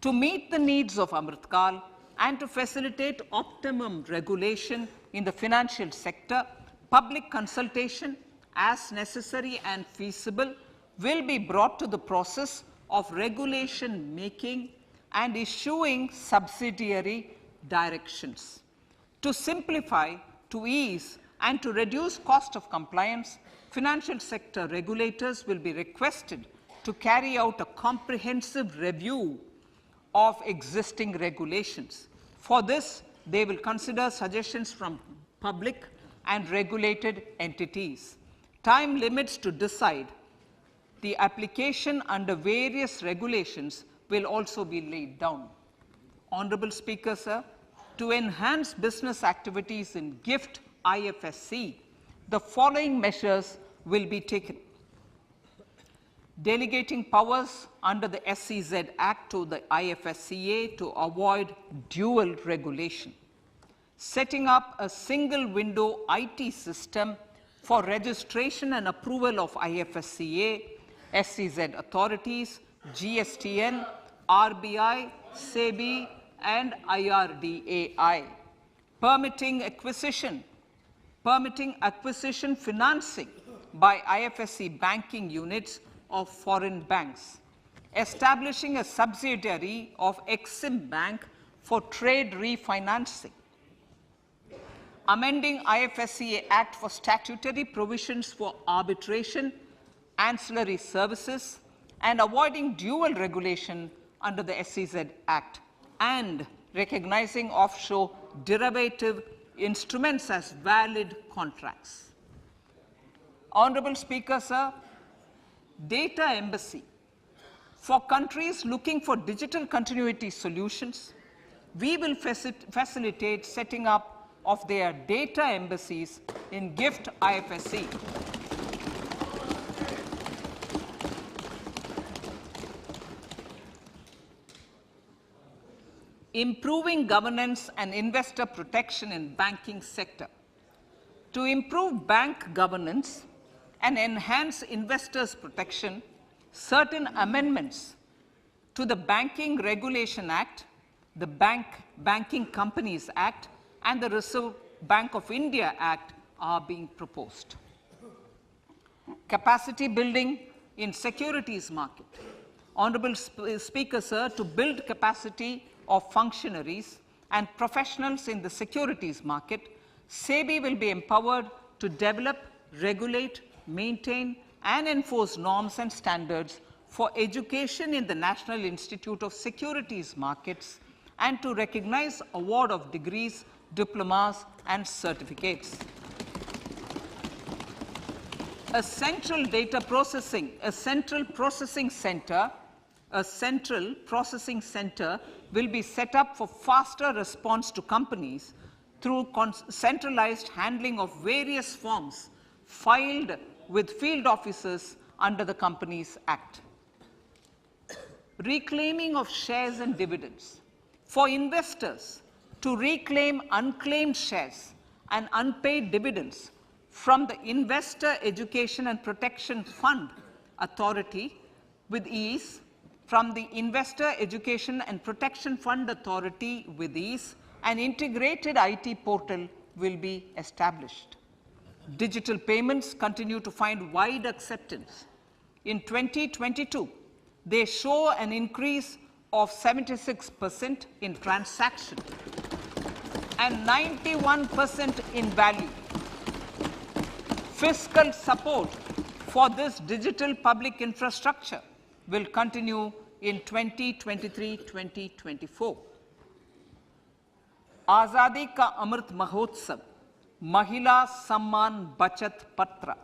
To meet the needs of Amrit Kal and to facilitate optimum regulation in the financial sector, public consultation, as necessary and feasible, will be brought to the process of regulation making and issuing subsidiary directions. To simplify, to ease, and to reduce cost of compliance, financial sector regulators will be requested to carry out a comprehensive review of existing regulations. For this, they will consider suggestions from public and regulated entities. Time limits to decide the application under various regulations will also be laid down. Honorable Speaker, sir, to enhance business activities in GIFT IFSC, the following measures will be taken. Delegating powers under the SEZ Act to the IFSCA to avoid dual regulation. Setting up a single window IT system for registration and approval of IFSCA, SEZ authorities, GSTN, RBI, SEBI, and IRDAI. Permitting acquisition financing by IFSC banking units of foreign banks. Establishing a subsidiary of Exim Bank for trade refinancing. Amending IFSCA Act for statutory provisions for arbitration, ancillary services, and avoiding dual regulation under the SEZ Act, and recognizing offshore derivative instruments as valid contracts. Honorable Speaker, sir, data embassy. For countries looking for digital continuity solutions, we will facilitate setting up of their data embassies in GIFT IFSC. improving governance and investor protection in banking sector. To improve bank governance and enhance investors' protection, certain amendments to the Banking Regulation Act, the Banking Companies Act, and the Reserve Bank of India Act are being proposed. Capacity building in securities market. Honorable Speaker, sir, to build capacity of functionaries and professionals in the securities market, SEBI will be empowered to develop, regulate, maintain, and enforce norms and standards for education in the National Institute of Securities Markets and to recognize award of degrees, diplomas, and certificates. A central processing center will be set up for faster response to companies through centralized handling of various forms filed with field officers under the Companies Act. Reclaiming of shares and dividends. For investors to reclaim unclaimed shares and unpaid dividends from the Investor Education and Protection Fund Authority with ease, from the Investor Education and Protection Fund Authority with ease, an integrated IT portal will be established. Digital payments continue to find wide acceptance. In 2022, they show an increase of 76% in transaction and 91% in value. Fiscal support for this digital public infrastructure will continue in 2023-2024. Azadi Ka Amrit Mahotsav, Mahila Samman Bachat Patra.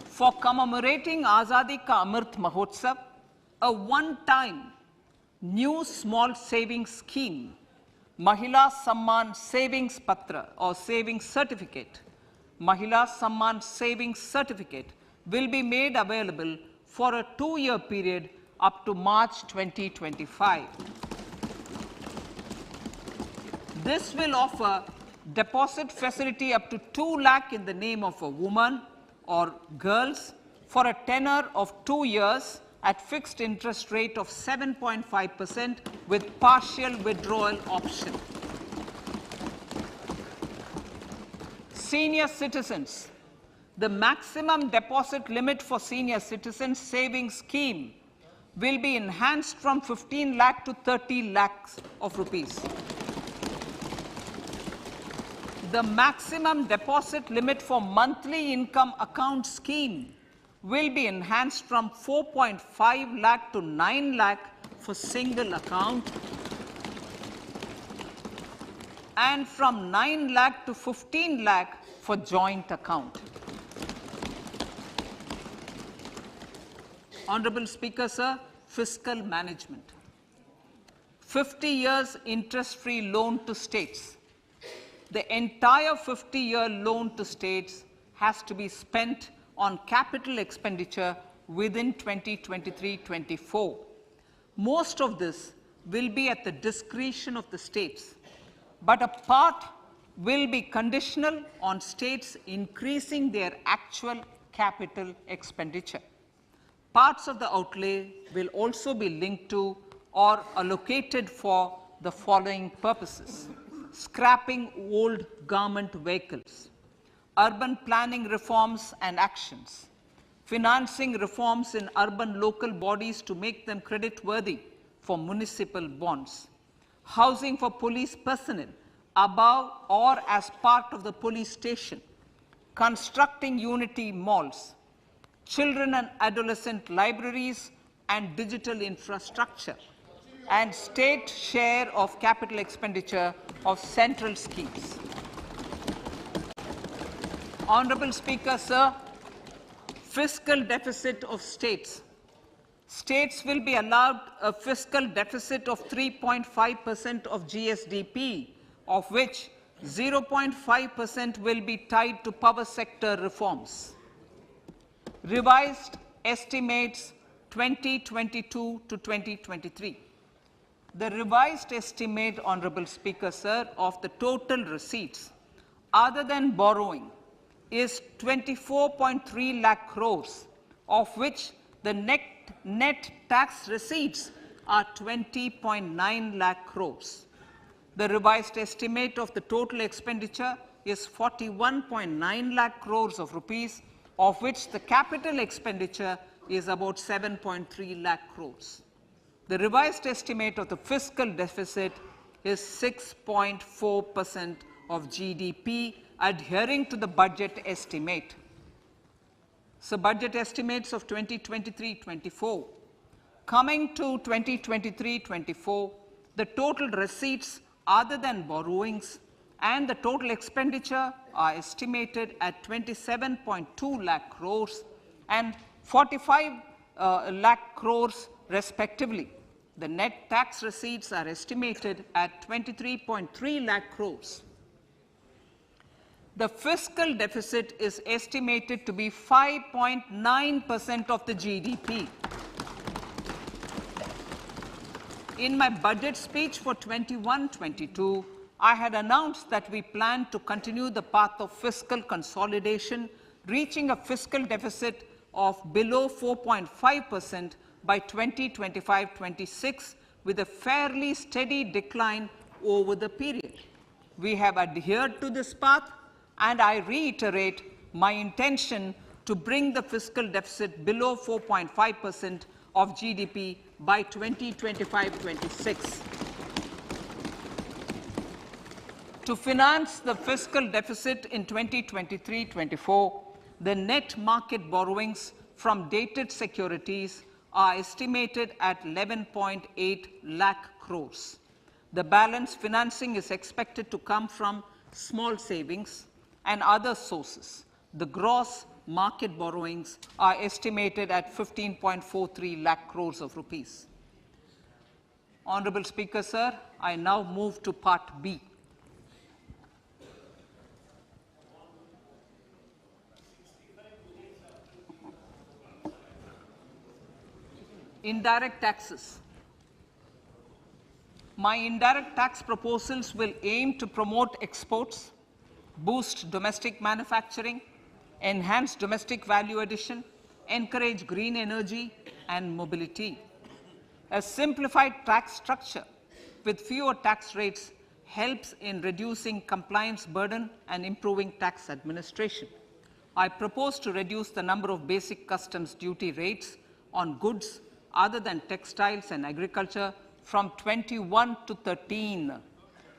For commemorating Azadi Ka Amrit Mahotsav, a one-time new small savings scheme, Mahila Samman Savings Patra or Savings Certificate, Mahila Samman Savings Certificate will be made available for a 2-year period up to March 2025. This will offer deposit facility up to 2 lakh in the name of a woman or girls for a tenure of 2 years at fixed interest rate of 7.5% with partial withdrawal option. Senior citizens. The maximum deposit limit for senior citizens savings scheme will be enhanced from 15 lakh to 30 lakhs of rupees. The maximum deposit limit for monthly income account scheme will be enhanced from 4.5 lakh to 9 lakh for single account and from 9 lakh to 15 lakh for joint account. Honorable Speaker, sir, fiscal management. 50 years interest-free loan to states. The entire 50-year loan to states has to be spent on capital expenditure within 2023-24. Most of this will be at the discretion of the states, but a part will be conditional on states increasing their actual capital expenditure. Parts of the outlay will also be linked to or allocated for the following purposes: scrapping old government vehicles, urban planning reforms and actions, financing reforms in urban local bodies to make them credit-worthy for municipal bonds, housing for police personnel above or as part of the police station, constructing unity malls, children and adolescent libraries and digital infrastructure, and state share of capital expenditure of central schemes. Honorable Speaker, sir, fiscal deficit of states. States will be allowed a fiscal deficit of 3.5% of GSDP, of which 0.5% will be tied to power sector reforms. Revised estimates 2022 to 2023. The revised estimate, Honorable Speaker, sir, of the total receipts other than borrowing is 24.3 lakh crores, of which the net tax receipts are 20.9 lakh crores. The revised estimate of the total expenditure is 41.9 lakh crores of rupees, of which the capital expenditure is about 7.3 lakh crores. The revised estimate of the fiscal deficit is 6.4% of GDP, adhering to the budget estimate. So budget estimates of 2023-24. Coming to 2023-24, the total receipts other than borrowings and the total expenditure are estimated at 27.2 lakh crores and 45 lakh crores respectively. The net tax receipts are estimated at 23.3 lakh crores. The fiscal deficit is estimated to be 5.9% of the GDP. In my budget speech for 21-22, I had announced that we plan to continue the path of fiscal consolidation, reaching a fiscal deficit of below 4.5% by 2025-26, with a fairly steady decline over the period. We have adhered to this path, and I reiterate my intention to bring the fiscal deficit below 4.5% of GDP by 2025-26. To finance the fiscal deficit in 2023-24, the net market borrowings from dated securities are estimated at 11.8 lakh crores. The balance financing is expected to come from small savings and other sources. The gross market borrowings are estimated at 15.43 lakh crores of rupees. Honorable Speaker, sir, I now move to Part B. Indirect taxes. My indirect tax proposals will aim to promote exports, boost domestic manufacturing, enhance domestic value addition, encourage green energy and mobility. A simplified tax structure with fewer tax rates helps in reducing compliance burden and improving tax administration. I propose to reduce the number of basic customs duty rates on goods other than textiles and agriculture from 21 to 13.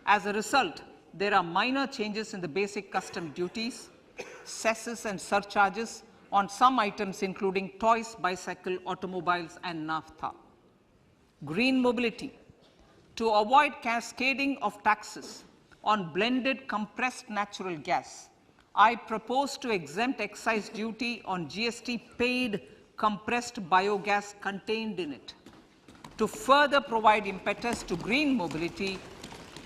As a result, there are minor changes in the basic custom duties, cesses and surcharges on some items including toys, bicycle, automobiles and naphtha. Green mobility. To avoid cascading of taxes on blended compressed natural gas, I propose to exempt excise duty on GST paid compressed biogas contained in it. To further provide impetus to green mobility,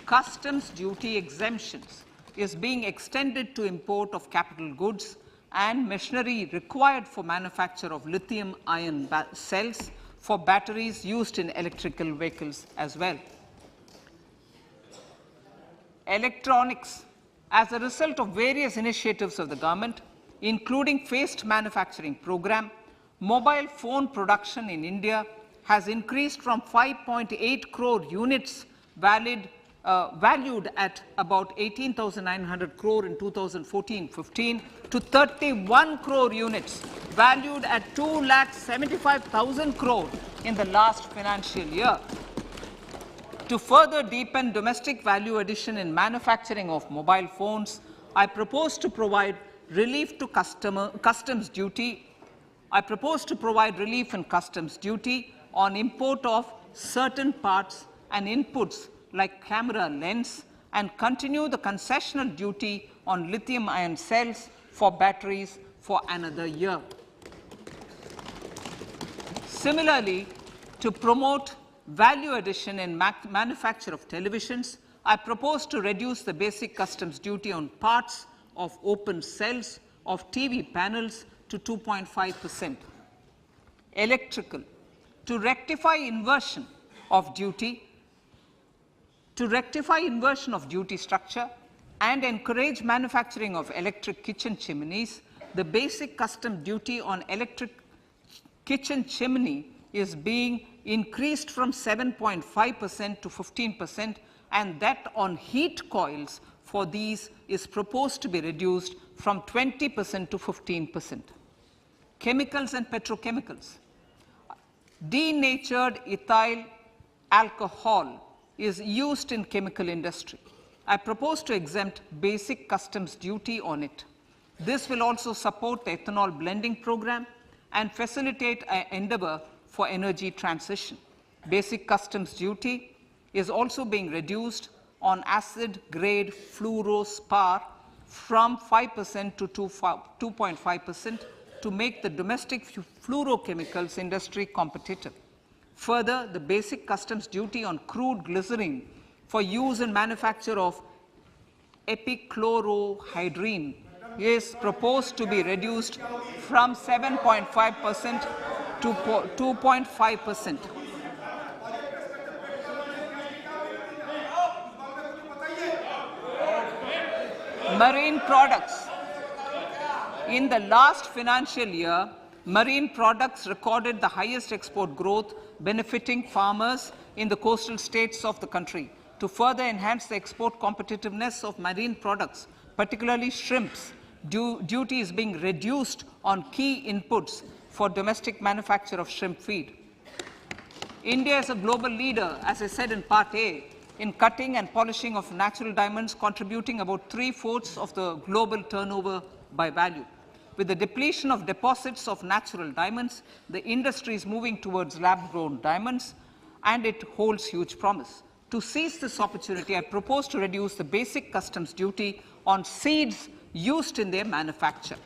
customs duty exemptions is being extended to import of capital goods and machinery required for manufacture of lithium-ion cells for batteries used in electrical vehicles as well. Electronics. As a result of various initiatives of the government, including phased manufacturing program, mobile phone production in India has increased from 5.8 crore units valued at about 18,900 crore in 2014-15 to 31 crore units valued at 2,75,000 crore in the last financial year. To further deepen domestic value addition in manufacturing of mobile phones, I propose to provide relief to customs duty. I propose to provide relief in customs duty on import of certain parts and inputs like camera lens and continue the concessional duty on lithium-ion cells for batteries for another year. Similarly, to promote value addition in manufacture of televisions, I propose to reduce the basic customs duty on parts of open cells of TV panels to 2.5%. Electrical. to rectify inversion of duty structure and encourage manufacturing of electric kitchen chimneys, the basic custom duty on electric kitchen chimney is being increased from 7.5% to 15%, and that on heat coils for these is proposed to be reduced from 20% to 15%. Chemicals and petrochemicals. Denatured ethyl alcohol is used in chemical industry. I propose to exempt basic customs duty on it. This will also support the ethanol blending program and facilitate an endeavor for energy transition. Basic customs duty is also being reduced on acid-grade fluorospar from 5% to 2.5% to make the domestic fluorochemicals industry competitive. Further, the basic customs duty on crude glycerin for use in manufacture of epichlorohydrin is proposed to be reduced from 7.5% to 2.5%. Marine products. In the last financial year, marine products recorded the highest export growth, benefiting farmers in the coastal states of the country. To further enhance the export competitiveness of marine products, particularly shrimps, duty is being reduced on key inputs for domestic manufacture of shrimp feed. India is a global leader, as I said in Part A, in cutting and polishing of natural diamonds, contributing about 3/4 of the global turnover by value. With the depletion of deposits of natural diamonds, the industry is moving towards lab-grown diamonds, and it holds huge promise. To seize this opportunity, I propose to reduce the basic customs duty on seeds used in their manufacture.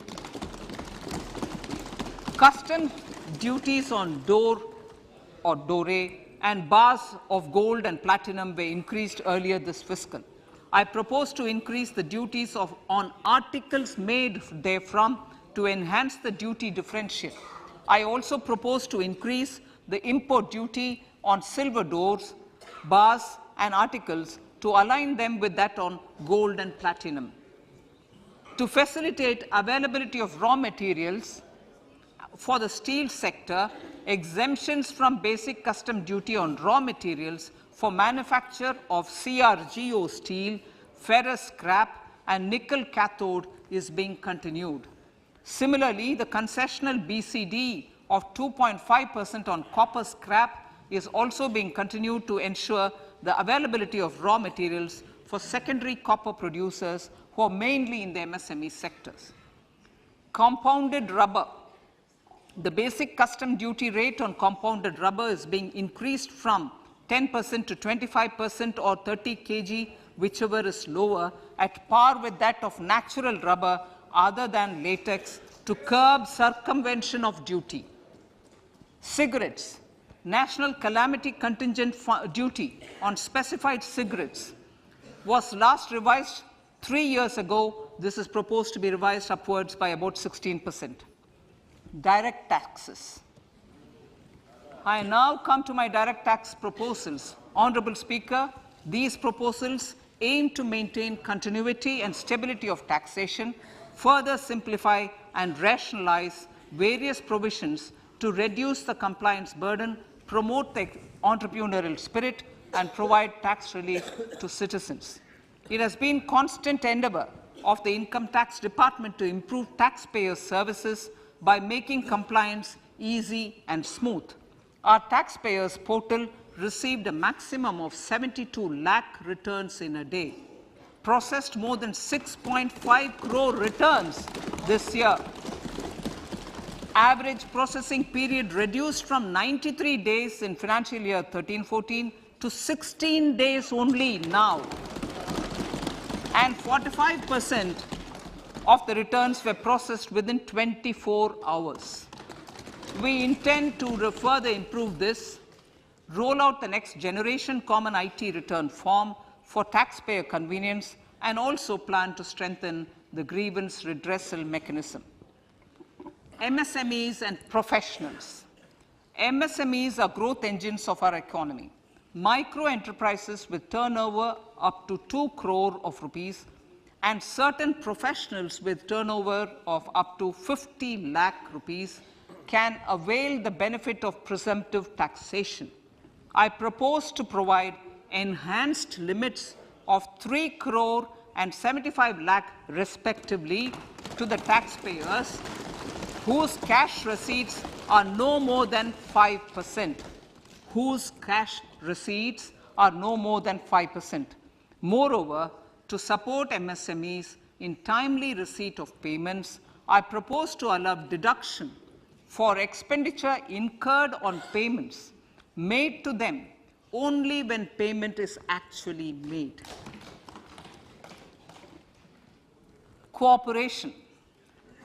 Customs duties on doré and bars of gold and platinum were increased earlier this fiscal. I propose to increase the duties on articles made therefrom to enhance the duty differential. I also propose to increase the import duty on silver doors, bars and articles to align them with that on gold and platinum. To facilitate availability of raw materials for the steel sector, exemptions from basic custom duty on raw materials for manufacture of CRGO steel, ferrous scrap and nickel cathode is being continued. Similarly, the concessional BCD of 2.5% on copper scrap is also being continued to ensure the availability of raw materials for secondary copper producers who are mainly in the MSME sectors. Compounded rubber. The basic custom duty rate on compounded rubber is being increased from 10% to 25% or 30 kg, whichever is lower, at par with that of natural rubber other than latex, to curb circumvention of duty. Cigarettes. National calamity contingent duty on specified cigarettes was last revised 3 years ago. This is proposed to be revised upwards by about 16%. Direct taxes. I now come to my direct tax proposals. Honorable Speaker, these proposals aim to maintain continuity and stability of taxation, further simplify and rationalize various provisions to reduce the compliance burden, promote the entrepreneurial spirit, and provide tax relief to citizens. It has been constant endeavor of the Income Tax Department to improve taxpayers' services by making compliance easy and smooth. Our taxpayers portal received a maximum of 72 lakh returns in a day, processed more than 6.5 crore returns this year. Average processing period reduced from 93 days in financial year 13-14 to 16 days only now. And 45% of the returns were processed within 24 hours. We intend to further improve this, roll out the next generation common IT return form for taxpayer convenience, and also plan to strengthen the grievance redressal mechanism. MSMEs and professionals. MSMEs are growth engines of our economy. Micro enterprises with turnover up to 2 crore of rupees and certain professionals with turnover of up to 50 lakh rupees can avail the benefit of presumptive taxation. I propose to provide enhanced limits of 3 crore and 75 lakh respectively to the taxpayers whose cash receipts are no more than 5%. Whose cash receipts are no more than 5%. Moreover, to support MSMEs in timely receipt of payments, I propose to allow deduction for expenditure incurred on payments made to them only when payment is actually made. Cooperation.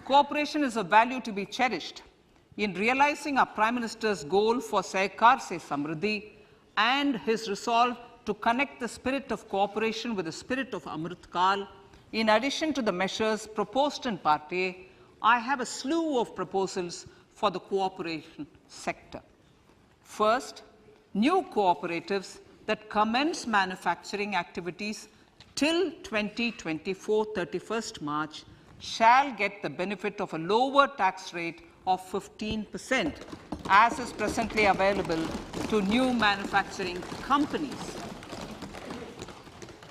Cooperation is a value to be cherished. In realizing our Prime Minister's goal for Sehkar Se Samriddhi and his resolve to connect the spirit of cooperation with the spirit of Amrit Kal, in addition to the measures proposed in Part A, I have a slew of proposals for the cooperation sector. First, new cooperatives that commence manufacturing activities till 2024, 31st March, shall get the benefit of a lower tax rate of 15%, as is presently available to new manufacturing companies.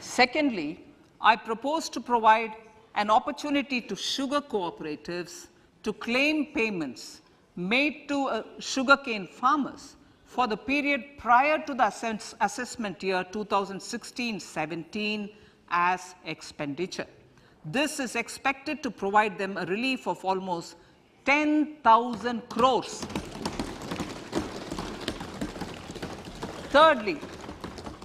Secondly, I propose to provide an opportunity to sugar cooperatives to claim payments made to sugarcane farmers for the period prior to the assessment year 2016-17 as expenditure. This is expected to provide them a relief of almost 10,000 crores. Thirdly,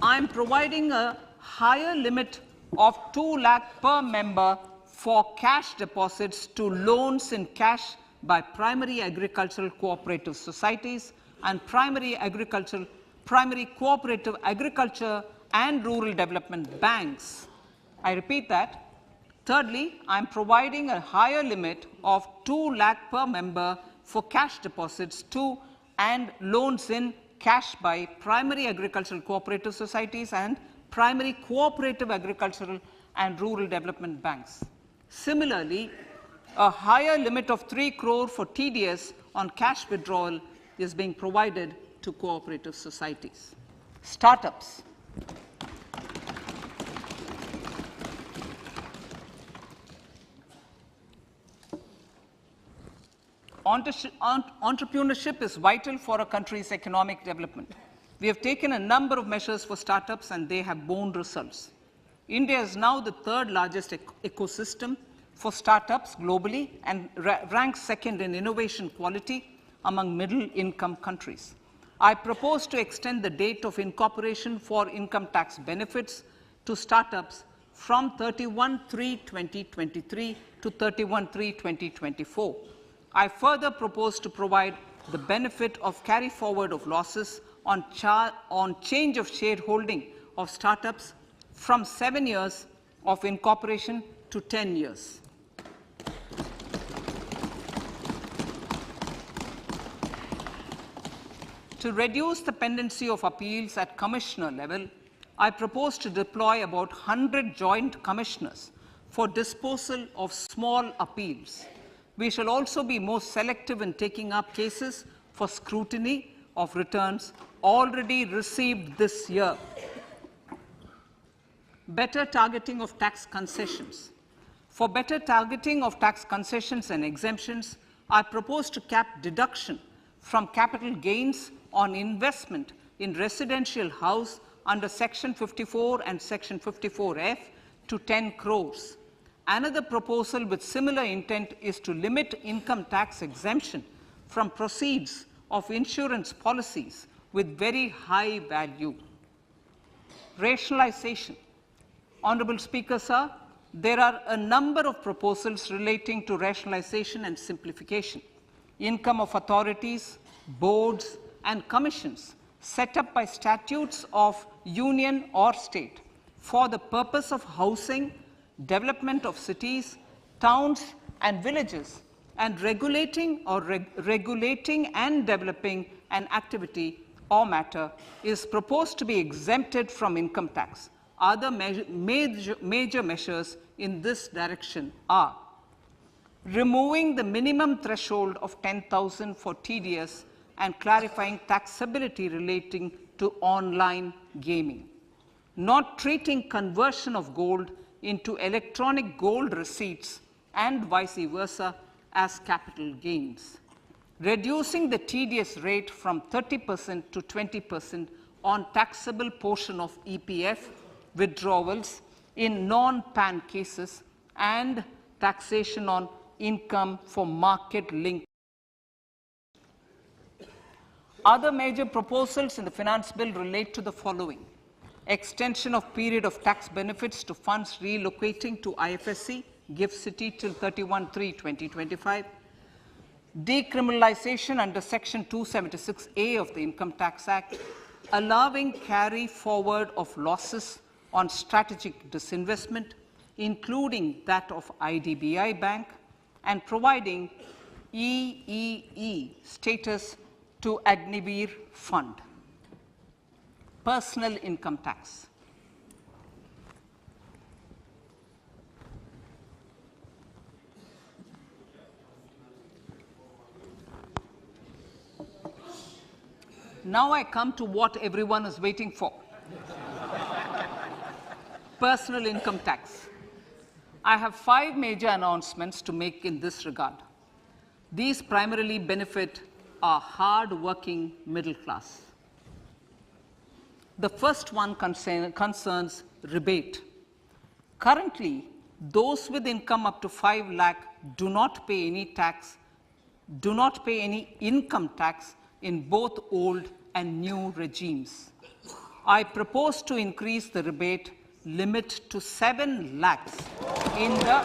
I am providing a higher limit of 2 lakh per member for cash deposits to loans in cash by primary agricultural cooperative societies and primary cooperative agriculture and rural development banks. I repeat that. Thirdly, I am providing a higher limit of 2 lakh per member for cash deposits to and loans in cash by primary agricultural cooperative societies and primary cooperative agricultural and rural development banks. Similarly, a higher limit of 3 crore for TDS on cash withdrawal is being provided to cooperative societies. Startups. Entrepreneurship is vital for a country's economic development. We have taken a number of measures for startups and they have borne results. India is now the third largest ecosystem for startups globally and ranks second in innovation quality among middle-income countries. I propose to extend the date of incorporation for income tax benefits to startups from 31/3/2023 to 31/3/2024. I further propose to provide the benefit of carry forward of losses on change of shareholding of startups from 7 years of incorporation to 10 years. To reduce the pendency of appeals at commissioner level, I propose to deploy about 100 joint commissioners for disposal of small appeals. We shall also be more selective in taking up cases for scrutiny of returns already received this year. Better targeting of tax concessions. For better targeting of tax concessions and exemptions, I propose to cap deduction from capital gains on investment in residential house under Section 54 and Section 54F to 10 crores. Another proposal with similar intent is to limit income tax exemption from proceeds of insurance policies with very high value. Rationalization. Honorable Speaker, sir, there are a number of proposals relating to rationalization and simplification. Income of authorities, boards, and commissions set up by statutes of union or state for the purpose of housing, development of cities, towns, and villages, and regulating and developing an activity or matter is proposed to be exempted from income tax. Other major measures in this direction are removing the minimum threshold of 10,000 for TDS and clarifying taxability relating to online gaming, not treating conversion of gold into electronic gold receipts and vice versa as capital gains, reducing the TDS rate from 30% to 20% on taxable portion of EPF withdrawals in non-PAN cases, and taxation on income for market-linked. Other major proposals in the finance bill relate to the following: extension of period of tax benefits to funds relocating to IFSC, GIFT City till 31/3/2025, decriminalization under Section 276A of the Income Tax Act, allowing carry forward of losses on strategic disinvestment, including that of IDBI Bank, and providing EEE status to Agnivir Fund. Personal income tax. Now I come to what everyone is waiting for. Personal income tax. I have 5 major announcements to make in this regard. These primarily benefit our hard-working middle class. The first one concerns rebate. Currently, those with income up to 5 lakh do not pay any income tax in both old and new regimes. I propose to increase the rebate limit to 7 lakhs in the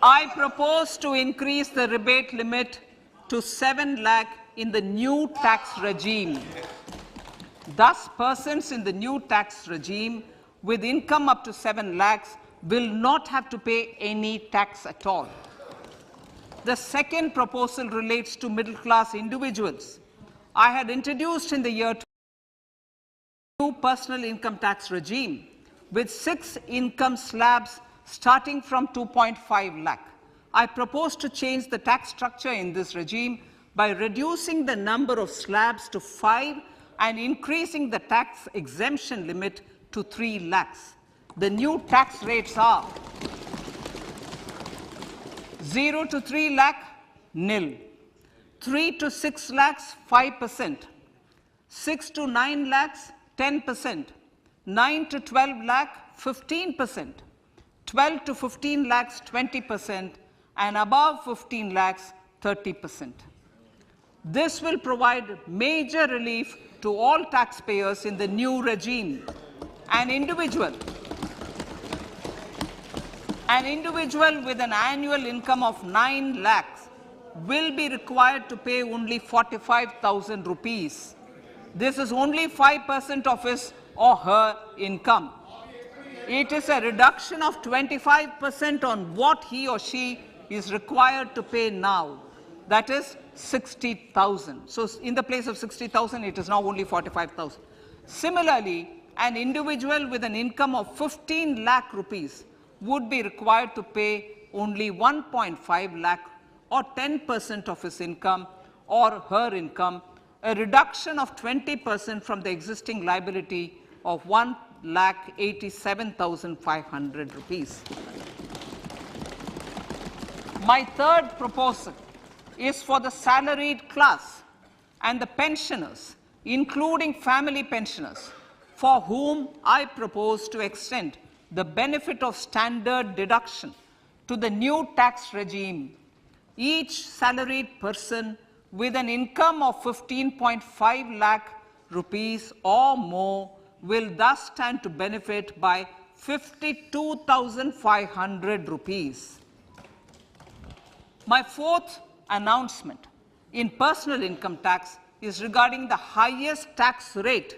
I propose to increase the rebate limit to 7 lakh in the new tax regime. Thus, persons in the new tax regime with income up to 7 lakhs will not have to pay any tax at all. The second proposal relates to middle class individuals. I had introduced in the year new personal income tax regime with 6 income slabs starting from 2.5 lakh. I propose to change the tax structure in this regime by reducing the number of slabs to 5 and increasing the tax exemption limit to 3 lakhs. The new tax rates are 0 to 3 lakh, nil; 3 to 6 lakhs, 5%; 6 to 9 lakhs, 10%; 9 to 12 lakh, 15%; 12 to 15 lakhs, 20%; and above 15 lakhs, 30%. This will provide major relief to all taxpayers in the new regime. An individual with an annual income of 9 lakhs will be required to pay only 45,000 rupees. This is only 5% of his or her income. It is a reduction of 25% on what he or she is required to pay now. That is 60,000. So in the place of 60,000, it is now only 45,000. Similarly, an individual with an income of 15 lakh rupees would be required to pay only 1.5 lakh or 10% of his income or her income, a reduction of 20% from the existing liability of 1,87,500 rupees. My third proposal is for the salaried class and the pensioners, including family pensioners, for whom I propose to extend the benefit of standard deduction to the new tax regime. Each salaried person with an income of 15.5 lakh rupees or more will thus stand to benefit by 52,500 rupees. My fourth announcement in personal income tax is regarding the highest tax rate,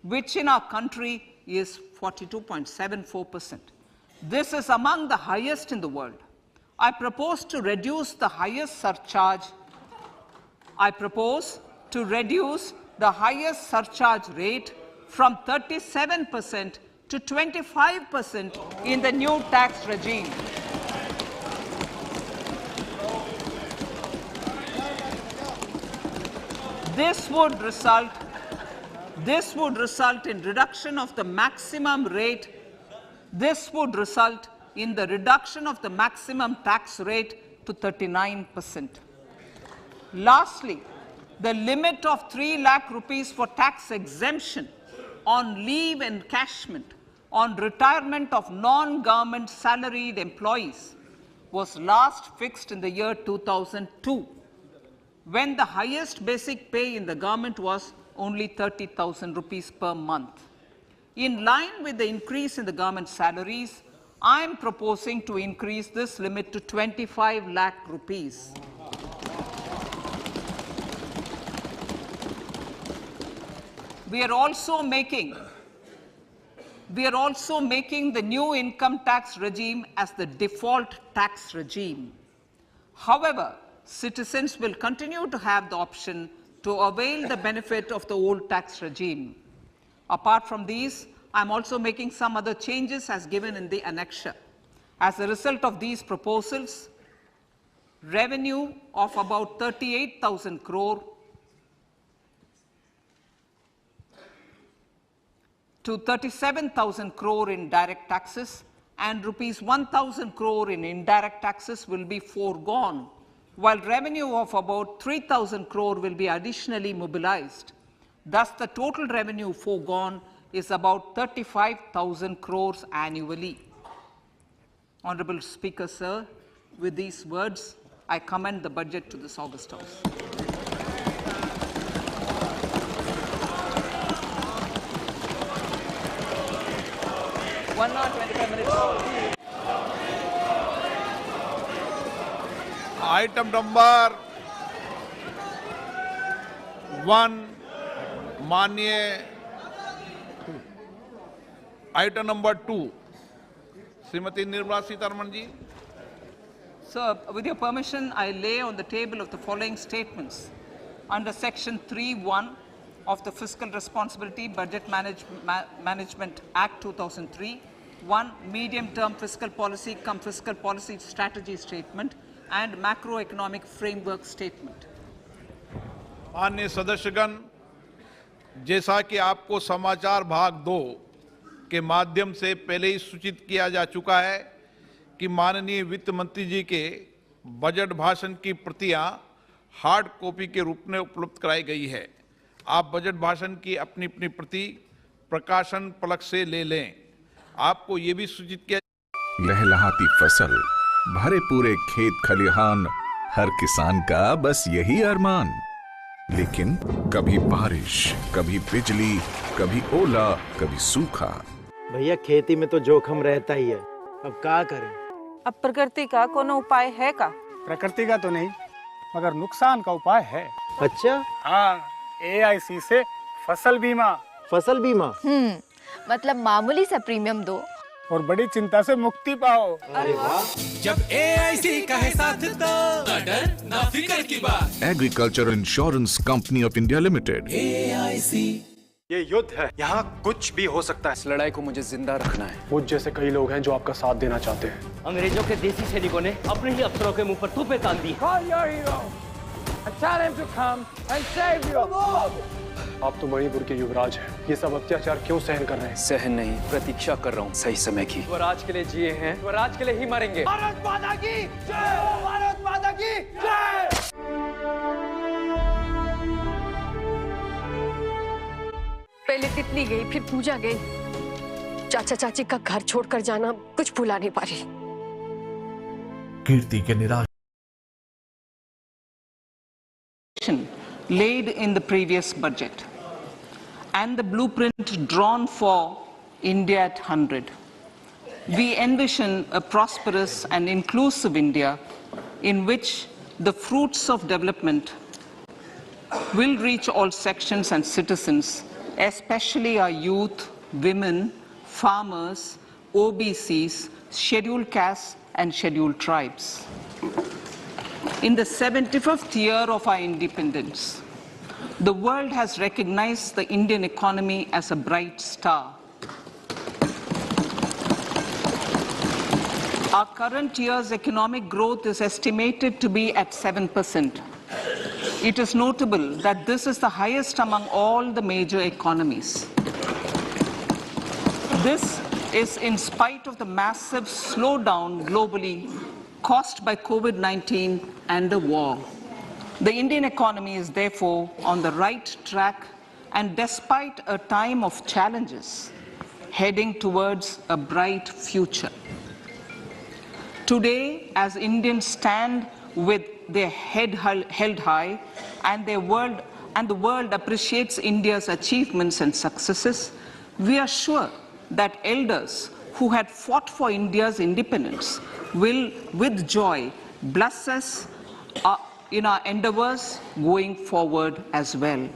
which in our country is 42.74%. This is among the highest in the world. I propose to reduce the highest surcharge rate from 37% to 25% in the new tax regime. This would result in reduction of the maximum rate. This would result in the reduction of the maximum tax rate to 39%. Lastly, the limit of 3 lakh rupees for tax exemption on leave encashment on retirement of non-government salaried employees was last fixed in the year 2002, when the highest basic pay in the government was only 30,000 rupees per month. In line with the increase in the government salaries, I am proposing to increase this limit to 25 lakh rupees. We are also making the new income tax regime as the default tax regime. However, citizens will continue to have the option to avail the benefit of the old tax regime. Apart from these, I am also making some other changes as given in the annexure. As a result of these proposals, revenue of about 38,000 crore to 37,000 crore in direct taxes and rupees 1,000 crore in indirect taxes will be foregone, while revenue of about 3,000 crore will be additionally mobilized. Thus, the total revenue foregone is about 35,000 crores annually. Honorable Speaker, sir, with these words, I commend the budget to this august House. Item number 1, माननीय item number 2, Shrimati Nirmala Sitharaman ji. Sir, with your permission, I lay on the table of the following statements. Under Section 3(1) of the Fiscal Responsibility Budget Management Act 2003, 1. Medium-term fiscal policy cum fiscal policy strategy statement and macroeconomic framework statement. माननीय सदस्यगण, जैसा कि आपको समाचार भाग 2 के माध्यम से पहले ही सूचित किया जा चुका है कि माननीय वित्त मंत्री जी के बजट भाषण की प्रतियां हार्ड कॉपी के रूप में उपलब्ध कराई गई है. आप बजट भाषण की अपनी अपनी प्रति प्रकाशन पलक से ले लें. आपको ये भी सूचित किया, लहलहाती फसल, भरे पूरे खेत खलिहान, हर किसान का बस यही अरमान. लेकिन कभी बारिश, कभी बिजली, कभी ओला, कभी सूखा. भैया खेती में तो जोखिम रहता ही है, अब क्या करें? अब प्रकृति का कोनो उपाय है का? प्रकृति का तो नहीं, मगर नुकसान का उपाय है. अच्छा? हाँ, AIC से फसल बीमा. फसल बीमा? मतलब मामूली सा प्रीमियम दो और बड़ी चिंता से मुक्ति पाओ. अरे वाह! जब AIC का है साथ तो ना डर ना फिक्र की बात. Agriculture insurance company of India limited. AIC. ये युद्ध है, यहाँ कुछ भी हो सकता है. इस लड़ाई को मुझे जिंदा रखना है. मुझ जैसे कई लोग हैं जो आपका साथ देना चाहते हैं. अंग्रेजों के देसी सैनिकों ने अपने ही अफसरों के मुंह पर तोपें तान दी. आप तो मणिपुर के युवराज हैं. ये सब अत्याचार क्यों सहन कर रहे हैं? सहन नहीं, प्रतीक्षा कर रहा हूँ सही समय की. स्वराज के लिए जिए हैं, स्वराज के लिए ही मरेंगे. भारत माता की जय! भारत माता की जय! पहले तितली गई, फिर पूजा गई. चाचा चाची का घर छोड़कर जाना कुछ भुला नहीं पा रही. कीर्ति के निराश laid in the previous budget and the blueprint drawn for India at 100. We envision a prosperous and inclusive India in which the fruits of development will reach all sections and citizens, especially our youth, women, farmers, OBCs, scheduled castes and scheduled tribes. In the 75th year of our independence, the world has recognized the Indian economy as a bright star. Our current year's economic growth is estimated to be at 7%. It is notable that this is the highest among all the major economies. This is in spite of the massive slowdown globally caused by COVID-19 and the war. The Indian economy is therefore on the right track and despite a time of challenges, heading towards a bright future. Today, as Indians stand with their head held high and the world appreciates India's achievements and successes, we are sure that elders who had fought for India's independence will, with joy, bless us in our endeavors going forward as well.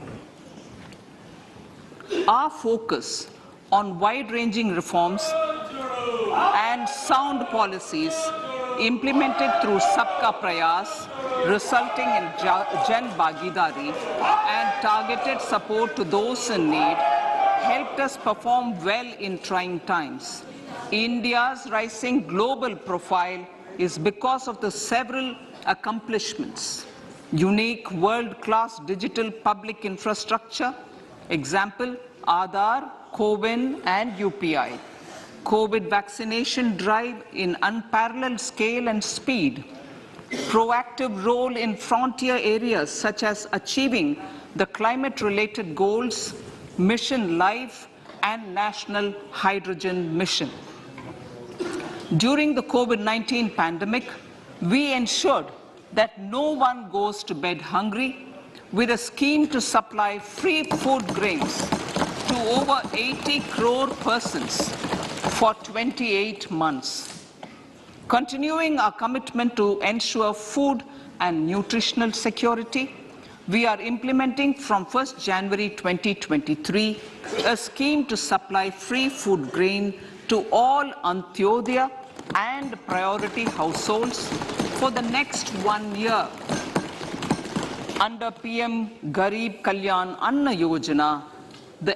Our focus on wide-ranging reforms and sound policies implemented through Sabka Prayas, resulting in Jan Bhagidari and targeted support to those in need, helped us perform well in trying times. India's rising global profile is because of the several accomplishments. Unique world-class digital public infrastructure, example, Aadhaar, CoWIN and UPI. COVID vaccination drive in unparalleled scale and speed. Proactive role in frontier areas such as achieving the climate-related goals, Mission Life and National Hydrogen Mission. During the COVID-19 pandemic, we ensured that no one goes to bed hungry with a scheme to supply free food grains to over 80 crore persons for 28 months. Continuing our commitment to ensure food and nutritional security, we are implementing from 1st January 2023 a scheme to supply free food grain to all Antyodaya and priority households for the next 1 year. Under PM Garib Kalyan Anna Yojana, the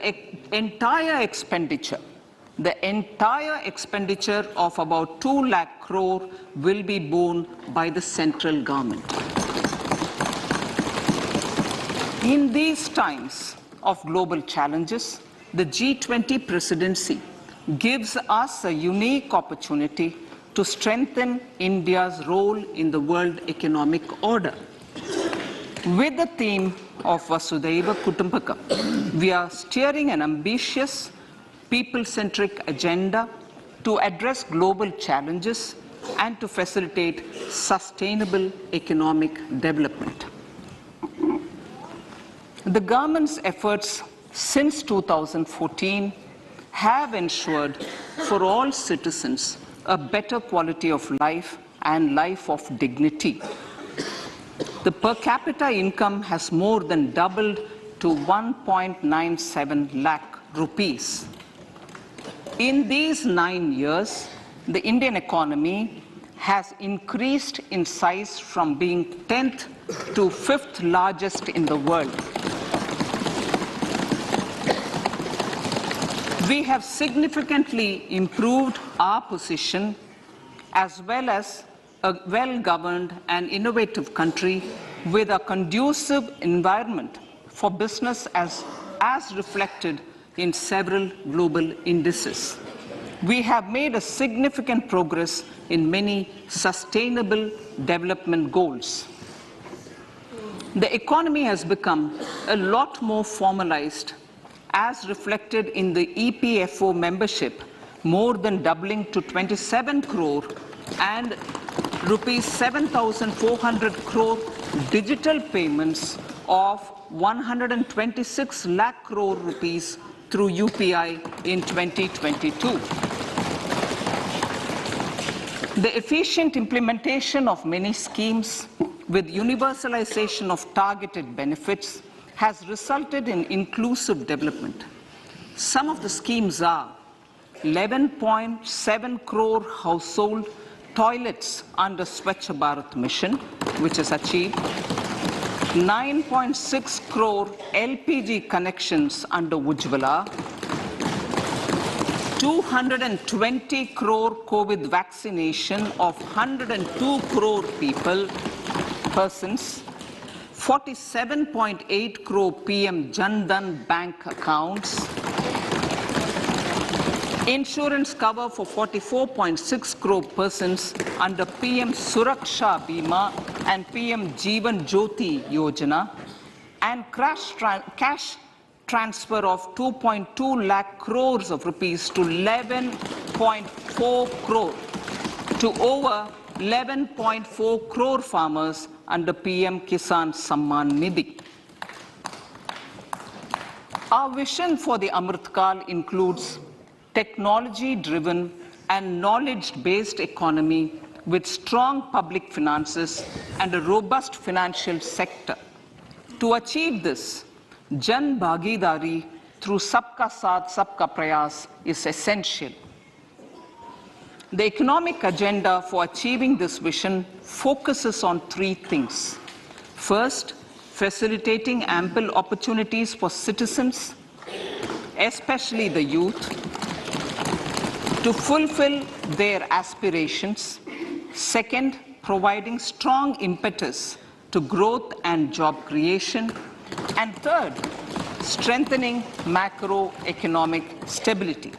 entire expenditure of about 2 lakh crore will be borne by the central government. In these times of global challenges, the G20 presidency gives us a unique opportunity to strengthen India's role in the world economic order. With the theme of Vasudhaiva Kutumbakam, we are steering an ambitious, people-centric agenda to address global challenges and to facilitate sustainable economic development. The government's efforts since 2014 have ensured for all citizens a better quality of life and life of dignity. The per capita income has more than doubled to 1.97 lakh rupees. In these 9 years, the Indian economy has increased in size from being 10th to 5th largest in the world. We have significantly improved our position as well as a well-governed and innovative country with a conducive environment for business as reflected in several global indices. We have made a significant progress in many sustainable development goals. The economy has become a lot more formalized as reflected in the EPFO membership, more than doubling to 27 crore and rupees 7,400 crore digital payments of 126 lakh crore rupees through UPI in 2022. The efficient implementation of many schemes with universalization of targeted benefits has resulted in inclusive development. Some of the schemes are 11.7 crore household toilets under Swachh Bharat mission, which is achieved, 9.6 crore LPG connections under Ujjwala, 220 crore COVID vaccination of 102 crore persons, 47.8 crore PM Jan Dhan bank accounts, insurance cover for 44.6 crore persons under PM Suraksha Bima and PM Jeevan Jyoti Yojana, and cash transfer of 2.2 lakh crores of rupees to 11.4 crore to over 11.4 crore farmers under PM Kisan Samman Nidhi. Our vision for the Amrit Kal includes technology-driven and knowledge-based economy with strong public finances and a robust financial sector. To achieve this, Jan Bhagidari through Sabka Saath, Sabka Prayas is essential. The economic agenda for achieving this vision focuses on three things. First, facilitating ample opportunities for citizens, especially the youth, to fulfill their aspirations. Second, providing strong impetus to growth and job creation. And third, strengthening macroeconomic stability.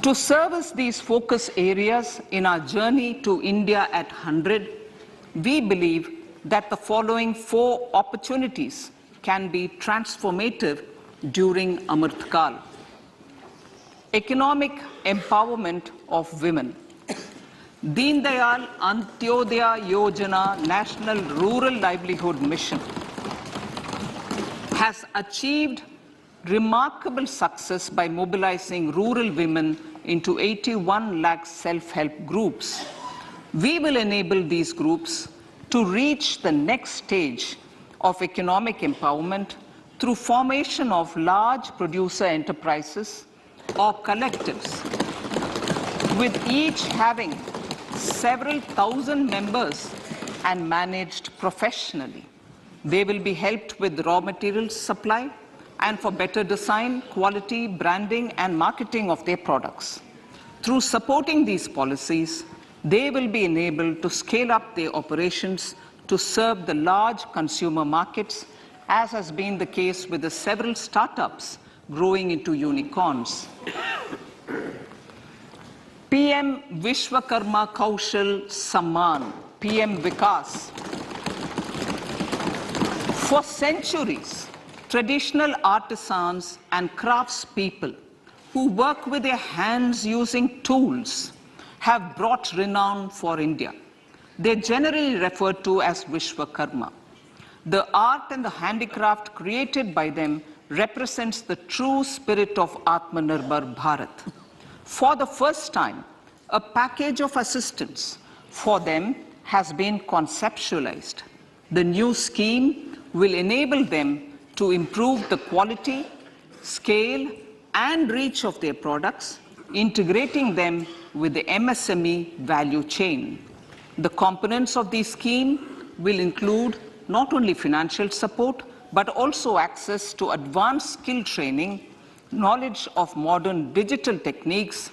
To service these focus areas in our journey to India at 100, we believe that the following 4 opportunities can be transformative during Amrit Kal. Economic empowerment of women. Deen Dayal Antyodaya Yojana National Rural Livelihood Mission has achieved remarkable success by mobilizing rural women into 81 lakh self-help groups. We will enable these groups to reach the next stage of economic empowerment through formation of large producer enterprises or collectives, with each having several thousand members and managed professionally. They will be helped with raw materials supply and for better design, quality, branding, and marketing of their products. Through supporting these policies, they will be enabled to scale up their operations to serve the large consumer markets, as has been the case with the several startups growing into unicorns. PM Vishwakarma Kaushal Samman, PM Vikas. For centuries, traditional artisans and craftspeople who work with their hands using tools have brought renown for India. They're generally referred to as Vishwakarma. The art and the handicraft created by them represents the true spirit of Atmanirbhar Bharat. For the first time, a package of assistance for them has been conceptualized. The new scheme will enable them to improve the quality, scale, and reach of their products, integrating them with the MSME value chain. The components of this scheme will include not only financial support, but also access to advanced skill training, knowledge of modern digital techniques,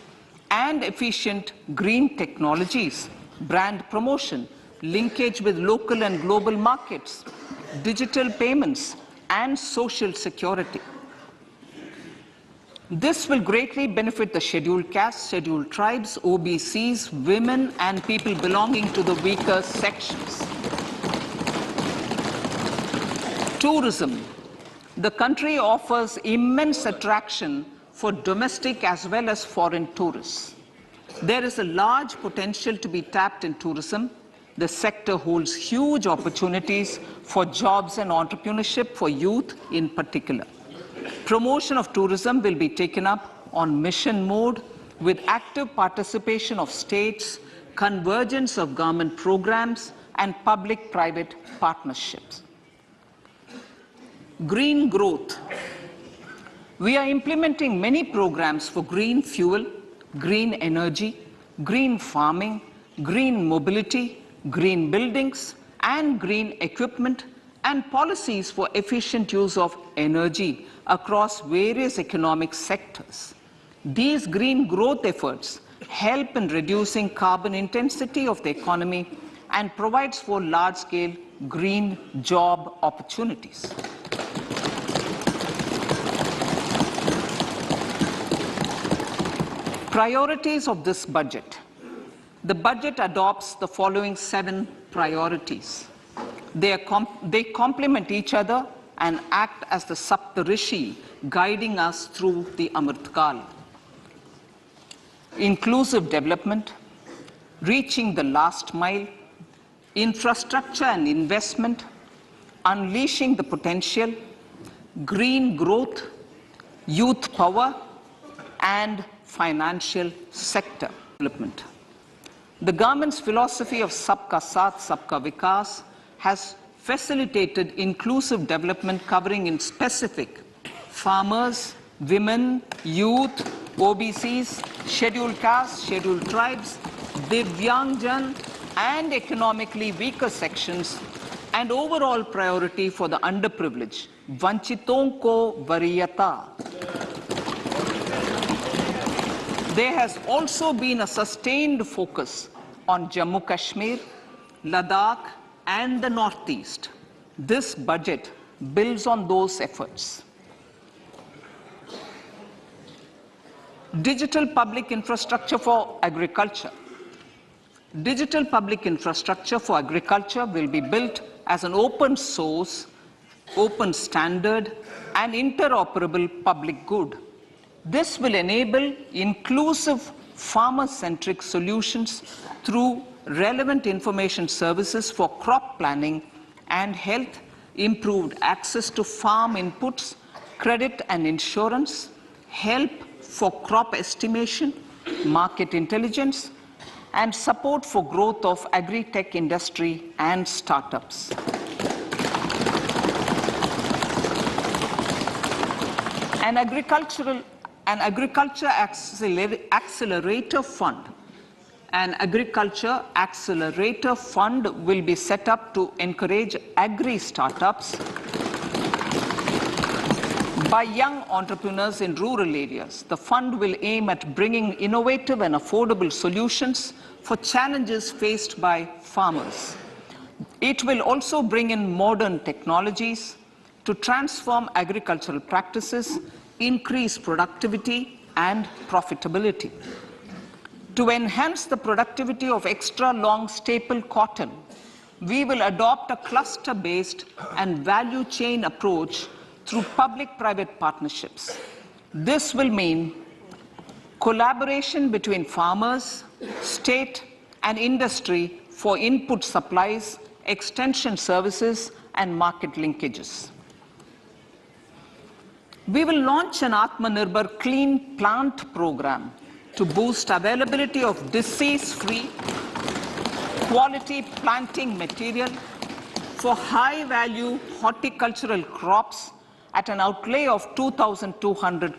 and efficient green technologies, brand promotion, linkage with local and global markets, digital payments, and social security. This will greatly benefit the scheduled castes, scheduled tribes, OBCs, women, and people belonging to the weaker sections. Tourism. The country offers immense attraction for domestic as well as foreign tourists. There is a large potential to be tapped in tourism, The sector holds huge opportunities for jobs and entrepreneurship for youth in particular. Promotion of tourism will be taken up on mission mode with active participation of states, convergence of government programs, and public-private partnerships. Green growth. We are implementing many programs for green fuel, green energy, green farming, green mobility, green buildings, and green equipment, and policies for efficient use of energy across various economic sectors. These green growth efforts help in reducing carbon intensity of the economy and provides for large-scale green job opportunities. Priorities of this budget. The budget adopts the following 7 priorities. They complement each other and act as the Saptarishi guiding us through the Amritkal. Inclusive development, reaching the last mile, infrastructure and investment, unleashing the potential, green growth, youth power, and financial sector development. The government's philosophy of Sabka Saath, Sabka Vikas has facilitated inclusive development covering in specific farmers, women, youth, OBCs, scheduled castes, scheduled tribes, Divyangjan, and economically weaker sections, and overall priority for the underprivileged, Vanchiton ko Variyata. There has also been a sustained focus on Jammu Kashmir, Ladakh, and the Northeast. This budget builds on those efforts. Digital public infrastructure for agriculture. Digital public infrastructure for agriculture will be built as an open source, open standard, and interoperable public good. This will enable inclusive farmer-centric solutions through relevant information services for crop planning and health, improved access to farm inputs, credit and insurance, help for crop estimation, market intelligence, and support for growth of agri-tech industry and startups. An agriculture accelerator fund. An agriculture accelerator fund will be set up to encourage agri-startups by young entrepreneurs in rural areas. The fund will aim at bringing innovative and affordable solutions for challenges faced by farmers. It will also bring in modern technologies to transform agricultural practices, increase productivity and profitability. To enhance the productivity of extra long staple cotton, we will adopt a cluster-based and value chain approach through public-private partnerships. This will mean collaboration between farmers, state, and industry for input supplies, extension services, and market linkages. We will launch an Atmanirbhar Clean Plant program to boost availability of disease-free, quality planting material for high-value horticultural crops at an outlay of 2,200